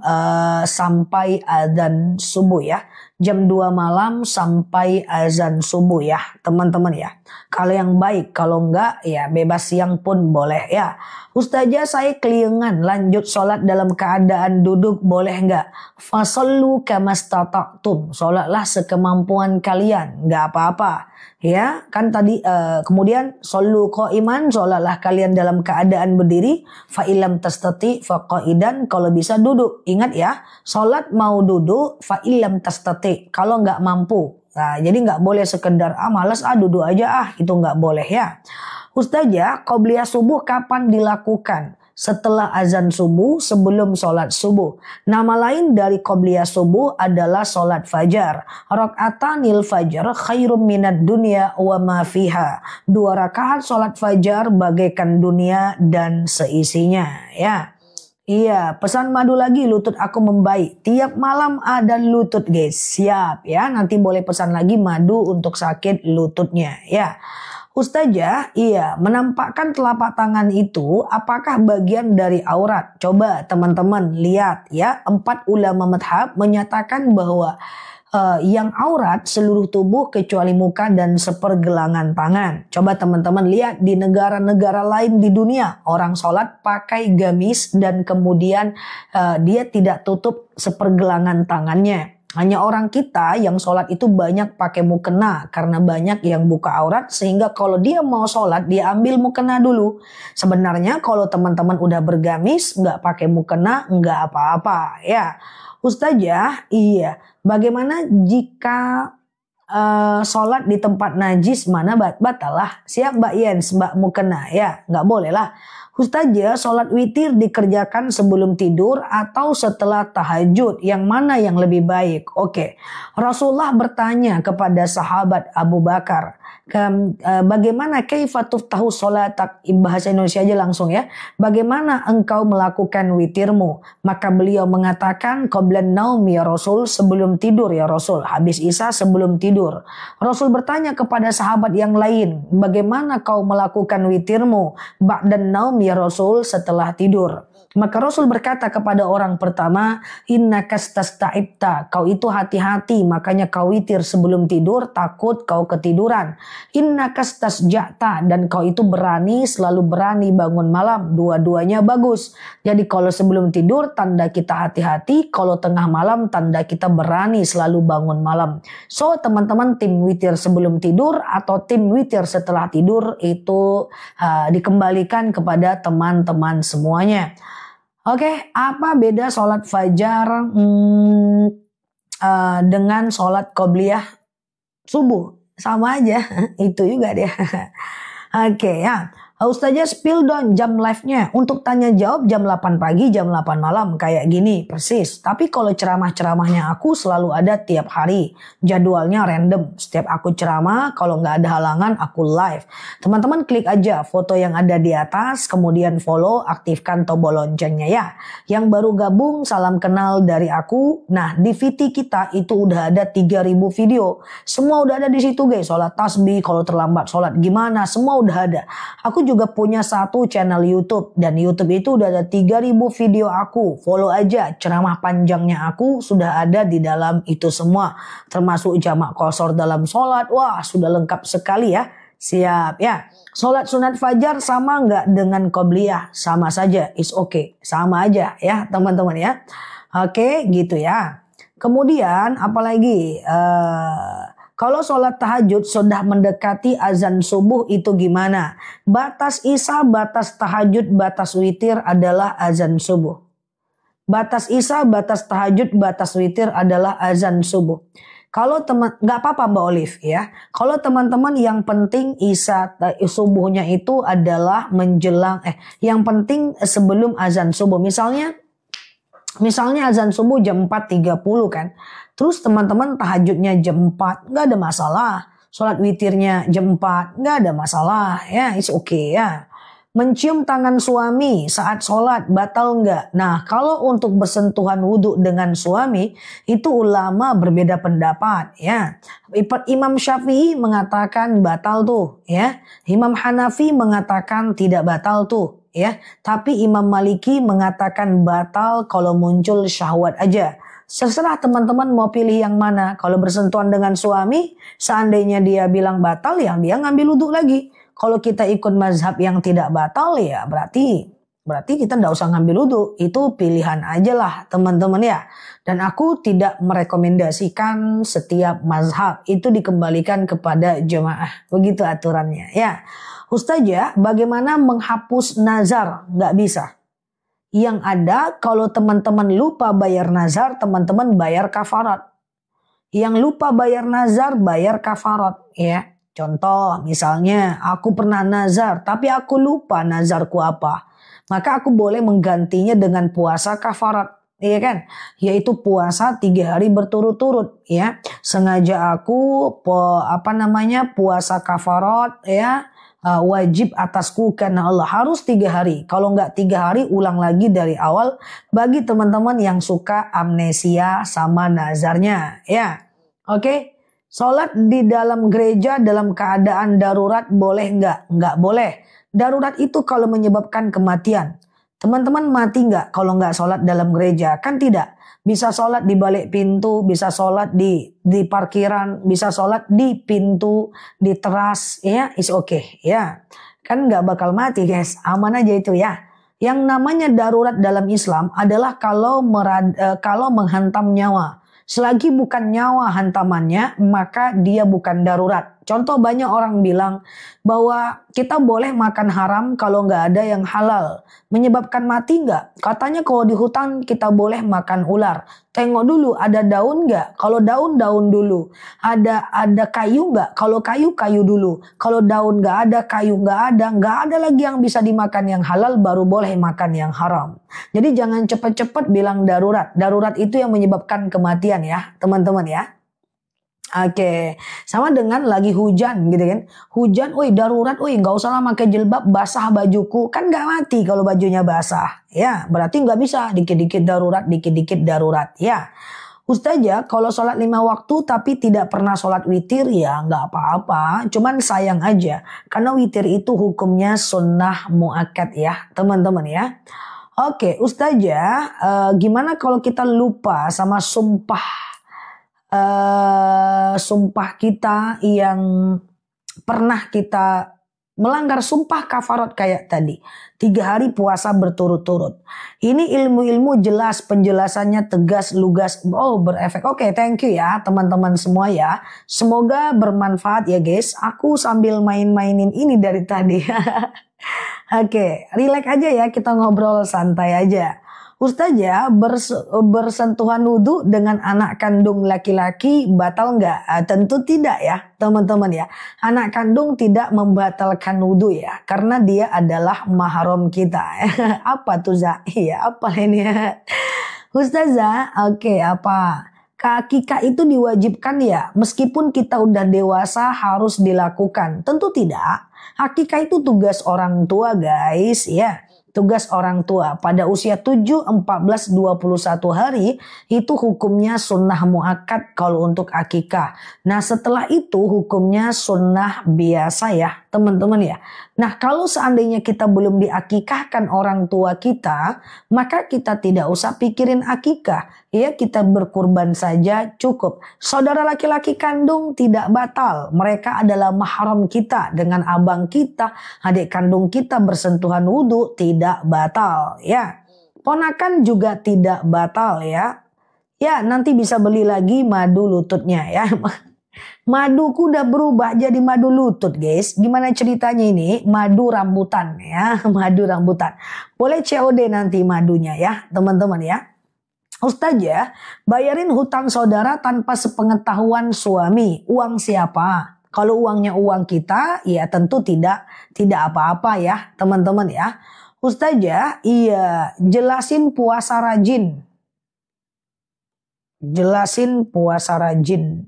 sampai azan subuh ya. Jam 2 malam sampai azan subuh ya teman-teman ya. Kalau yang baik, kalau enggak ya bebas siang pun boleh ya. Ustazah, saya keliengan lanjut sholat dalam keadaan duduk, boleh enggak? Fasallu kamastata'tum, sholatlah sekemampuan kalian, enggak apa-apa. Ya, kan tadi kemudian shollu qa'iman, sholatlah kalian dalam keadaan berdiri, fa illam tastati fa qa'idan, kalau bisa duduk. Ingat ya, sholat mau duduk, fa illam tastati, kalau nggak mampu. Nah, jadi nggak boleh sekedar malas duduk aja itu nggak boleh ya. Ustazah, qobliyah subuh kapan dilakukan? Setelah azan subuh, sebelum sholat subuh. Nama lain dari qobliyah subuh adalah sholat fajar. Rakaatanil fajar khairum minad dunya wa ma fiha. 2 rakaat sholat fajar bagaikan dunia dan seisinya ya. Iya, pesan madu lagi, lutut aku membaik. Tiap malam ada lutut guys. Siap ya, nanti boleh pesan lagi madu untuk sakit lututnya ya. Ustazah, iya, menampakkan telapak tangan itu apakah bagian dari aurat? Coba teman-teman lihat ya, 4 ulama madhab menyatakan bahwa yang aurat seluruh tubuh kecuali muka dan sepergelangan tangan. Coba teman-teman lihat di negara-negara lain di dunia, orang sholat pakai gamis dan kemudian dia tidak tutup sepergelangan tangannya. Hanya orang kita yang sholat itu banyak pakai mukena karena banyak yang buka aurat, sehingga kalau dia mau sholat dia ambil mukena dulu. Sebenarnya kalau teman-teman udah bergamis nggak pakai mukena nggak apa-apa ya. Ustazah, iya, bagaimana jika sholat di tempat najis, mana batalah? Siap Mbak Yens, Mbak mukena ya, nggak boleh lah. Ustazah, sholat witir dikerjakan sebelum tidur atau setelah tahajud? Yang mana yang lebih baik? Oke. Rasulullah bertanya kepada sahabat Abu Bakar, bagaimana kaifatuf tahu sholatak, bahasa Indonesia aja langsung ya. Bagaimana engkau melakukan witirmu? Maka beliau mengatakan qablan naum ya Rasul, sebelum tidur ya Rasul. Habis Isya sebelum tidur. Rasul bertanya kepada sahabat yang lain, bagaimana kau melakukan witirmu? Ba'dan naum ya Rasul, setelah tidur. Maka Rasul berkata kepada orang pertama, innaka stasta'ibta, kau itu hati-hati, makanya kau witir sebelum tidur, takut kau ketiduran. Innaka stasja'ta, dan kau itu berani, selalu berani bangun malam, dua-duanya bagus. Jadi kalau sebelum tidur tanda kita hati-hati, kalau tengah malam tanda kita berani selalu bangun malam. So teman-teman, tim witir sebelum tidur atau tim witir setelah tidur itu dikembalikan kepada teman-teman semuanya. Oke, apa beda sholat fajar dengan sholat qobliyah subuh? Sama aja, itu juga dia. Oke ya. Ustazah spill dong jam live-nya. Untuk tanya jawab jam 8 pagi, jam 8 malam. Kayak gini, persis. Tapi kalau ceramah-ceramahnya aku selalu ada tiap hari. Jadwalnya random. Setiap aku ceramah, kalau nggak ada halangan, aku live. Teman-teman klik aja foto yang ada di atas. Kemudian follow, aktifkan tombol loncengnya ya. Yang baru gabung, salam kenal dari aku. Nah, di VT kita itu udah ada 3.000 video. Semua udah ada di situ guys. Sholat tasbih, kalau terlambat sholat gimana, semua udah ada. Aku juga punya satu channel YouTube, dan YouTube itu udah ada 3.000 video aku. Follow aja, ceramah panjangnya aku sudah ada di dalam itu semua, termasuk jamak qashar dalam sholat. Wah, sudah lengkap sekali ya. Siap ya. Sholat sunat fajar sama nggak dengan qobliyah? Sama saja, it's okay, sama aja ya teman-teman ya. Oke, gitu ya. Kemudian apalagi kalau sholat tahajud sudah mendekati azan subuh itu gimana? Batas isya, batas tahajud, batas witir adalah azan subuh. Batas isya, batas tahajud, batas witir adalah azan subuh. Kalau teman, nggak apa-apa Mbak Olive ya. Kalau teman-teman yang penting isya subuhnya itu adalah menjelang, yang penting sebelum azan subuh. Misalnya azan subuh jam 4.30 kan. Terus teman-teman tahajudnya jam 4, nggak ada masalah. Sholat witirnya jam 4, nggak ada masalah. Ya, it's okay ya. Mencium tangan suami saat sholat, batal nggak? Nah, kalau untuk bersentuhan wudhu dengan suami, itu ulama berbeda pendapat ya. Imam Syafi'i mengatakan batal tuh ya. Imam Hanafi mengatakan tidak batal tuh ya. Tapi Imam Maliki mengatakan batal kalau muncul syahwat aja. Terserah teman-teman mau pilih yang mana. Kalau bersentuhan dengan suami, seandainya dia bilang batal, ya dia ngambil wudhu lagi. Kalau kita ikut mazhab yang tidak batal, ya berarti kita tidak usah ngambil wudhu. Itu pilihan aja lah teman-teman ya. Dan aku tidak merekomendasikan setiap mazhab. Itu dikembalikan kepada jemaah. Begitu aturannya ya. Ustazah, bagaimana menghapus nazar? Nggak bisa. Yang ada kalau teman-teman lupa bayar nazar, teman-teman bayar kafarat. Yang lupa bayar nazar, bayar kafarat ya. Contoh misalnya aku pernah nazar tapi aku lupa nazarku apa. Maka aku boleh menggantinya dengan puasa kafarat. Iya kan? Yaitu puasa 3 hari berturut-turut ya. Sengaja aku puasa kafarat ya. Wajib atasku karena Allah, harus 3 hari. Kalau nggak 3 hari ulang lagi dari awal. Bagi teman-teman yang suka amnesia sama nazarnya ya. Oke. Sholat di dalam gereja dalam keadaan darurat boleh nggak? Nggak boleh. Darurat itu kalau menyebabkan kematian. Teman-teman mati nggak kalau nggak sholat dalam gereja? Kan tidak. Bisa sholat di balik pintu, bisa sholat di parkiran, bisa sholat di pintu, di teras, ya, is okay, ya. Kan nggak bakal mati guys, aman aja itu ya. Yang namanya darurat dalam Islam adalah kalau menghantam nyawa. Selagi bukan nyawa hantamannya, maka dia bukan darurat. Contoh banyak orang bilang bahwa kita boleh makan haram kalau nggak ada yang halal. Menyebabkan mati nggak? Katanya kalau di hutan kita boleh makan ular. Tengok dulu ada daun nggak? Kalau daun dulu. Ada kayu nggak? Kalau kayu dulu. Kalau daun nggak ada, kayu nggak ada lagi yang bisa dimakan yang halal, baru boleh makan yang haram. Jadi jangan cepat-cepat bilang darurat. Darurat itu yang menyebabkan kematian ya teman-teman ya. Oke, sama dengan lagi hujan gitu kan. Hujan, darurat, nggak usah lah pakai jilbab, basah bajuku. Kan nggak mati kalau bajunya basah. Ya, berarti nggak bisa dikit-dikit darurat ya. Ustazah, kalau sholat 5 waktu tapi tidak pernah sholat witir ya nggak apa-apa. Cuman sayang aja. Karena witir itu hukumnya sunnah muakkad ya teman-teman ya. Oke, Ustazah, gimana kalau kita lupa sama sumpah kita yang pernah kita melanggar sumpah kafarat kayak tadi. 3 hari puasa berturut-turut. Ini ilmu-ilmu jelas, penjelasannya tegas, lugas, berefek. Oke, thank you ya teman-teman semua ya. Semoga bermanfaat ya guys. Aku sambil main-mainin ini dari tadi. Oke, relax aja ya, kita ngobrol santai aja. Ustazah, bersentuhan wudhu dengan anak kandung laki-laki batal nggak? Tentu tidak ya teman-teman ya. Anak kandung tidak membatalkan wudhu ya. Karena dia adalah mahram kita. Apa tuh Za? Iya apa ini ya? Ustazah, oke apa? Akikah itu diwajibkan ya? Meskipun kita udah dewasa harus dilakukan. Tentu tidak. Akikah itu tugas orang tua guys ya. Tugas orang tua pada usia 7, 14, 21 hari itu hukumnya sunnah muakkad kalau untuk akikah. Nah setelah itu hukumnya sunnah biasa ya teman-teman ya. Nah kalau seandainya kita belum diakikahkan orang tua kita, maka kita tidak usah pikirin akikah. Ya kita berkurban saja cukup. Saudara laki-laki kandung tidak batal. Mereka adalah mahram kita. Dengan abang kita, adik kandung kita bersentuhan wudhu tidak batal ya. Ponakan juga tidak batal ya. Ya nanti bisa beli lagi madu lututnya ya. Maduku udah berubah jadi madu lutut guys. Gimana ceritanya ini? Madu rambutan ya. Madu rambutan. Boleh COD nanti madunya ya teman-teman ya. Ustazah, bayarin hutang saudara tanpa sepengetahuan suami. Uang siapa? Kalau uangnya uang kita, ya tentu tidak apa-apa ya teman-teman ya. Ustazah, iya jelasin puasa rajin. Jelasin puasa rajin.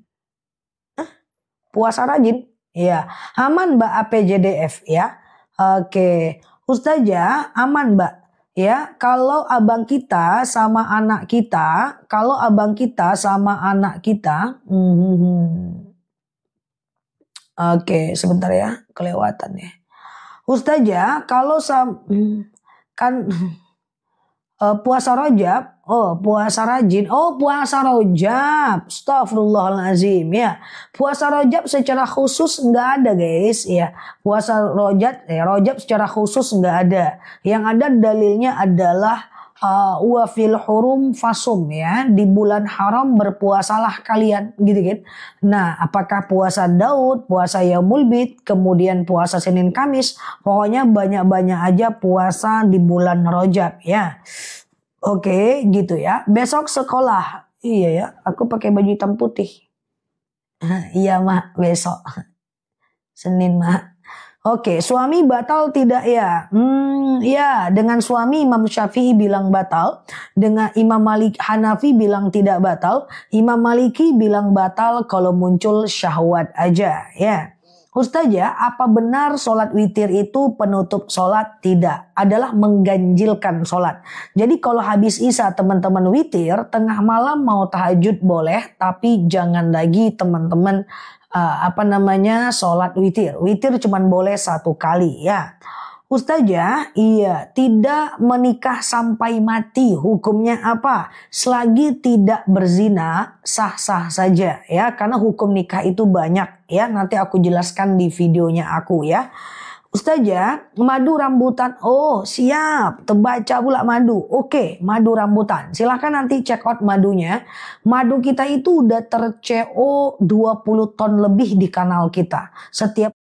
Puasa rajin? Iya. Aman Mbak APJDF ya. Oke. Ustazah, aman Mbak. Ya, kalau abang kita sama anak kita, Oke, sebentar ya, kelewatan ya. Ustazah, kalau puasa Rajab, puasa rajin, puasa Rajab, astagfirullahaladzim ya. Puasa Rajab secara khusus nggak ada guys ya. Puasa Rajab secara khusus nggak ada. Yang ada dalilnya adalah wa fil hurum fasum ya. Di bulan haram berpuasalah kalian gitu kan. Nah apakah puasa Daud, puasa Yaumul Bid, kemudian puasa Senin Kamis. Pokoknya banyak-banyak aja puasa di bulan Rajab ya. Oke gitu ya. Besok sekolah. Iya ya. Aku pakai baju hitam putih. Iya mak besok. Senin mak. Oke, suami batal tidak ya? Ya, dengan suami Imam Syafi'i bilang batal, dengan Imam Malik Hanafi bilang tidak batal, Imam Maliki bilang batal kalau muncul syahwat aja ya. Ustazah, apa benar sholat witir itu penutup sholat? Tidak, adalah mengganjilkan sholat. Jadi kalau habis isya teman-teman witir, tengah malam mau tahajud boleh, tapi jangan lagi teman-teman sholat witir. Witir cuman boleh 1 kali ya. Ustazah, iya, tidak menikah sampai mati hukumnya apa? Selagi tidak berzina sah-sah saja ya, karena hukum nikah itu banyak ya. Nanti aku jelaskan di videonya aku ya. Ustazah, madu rambutan. Oh siap, terbaca pula madu. Oke, madu rambutan. Silahkan nanti check out madunya. Madu kita itu udah ter-CO 20 ton lebih di kanal kita. Setiap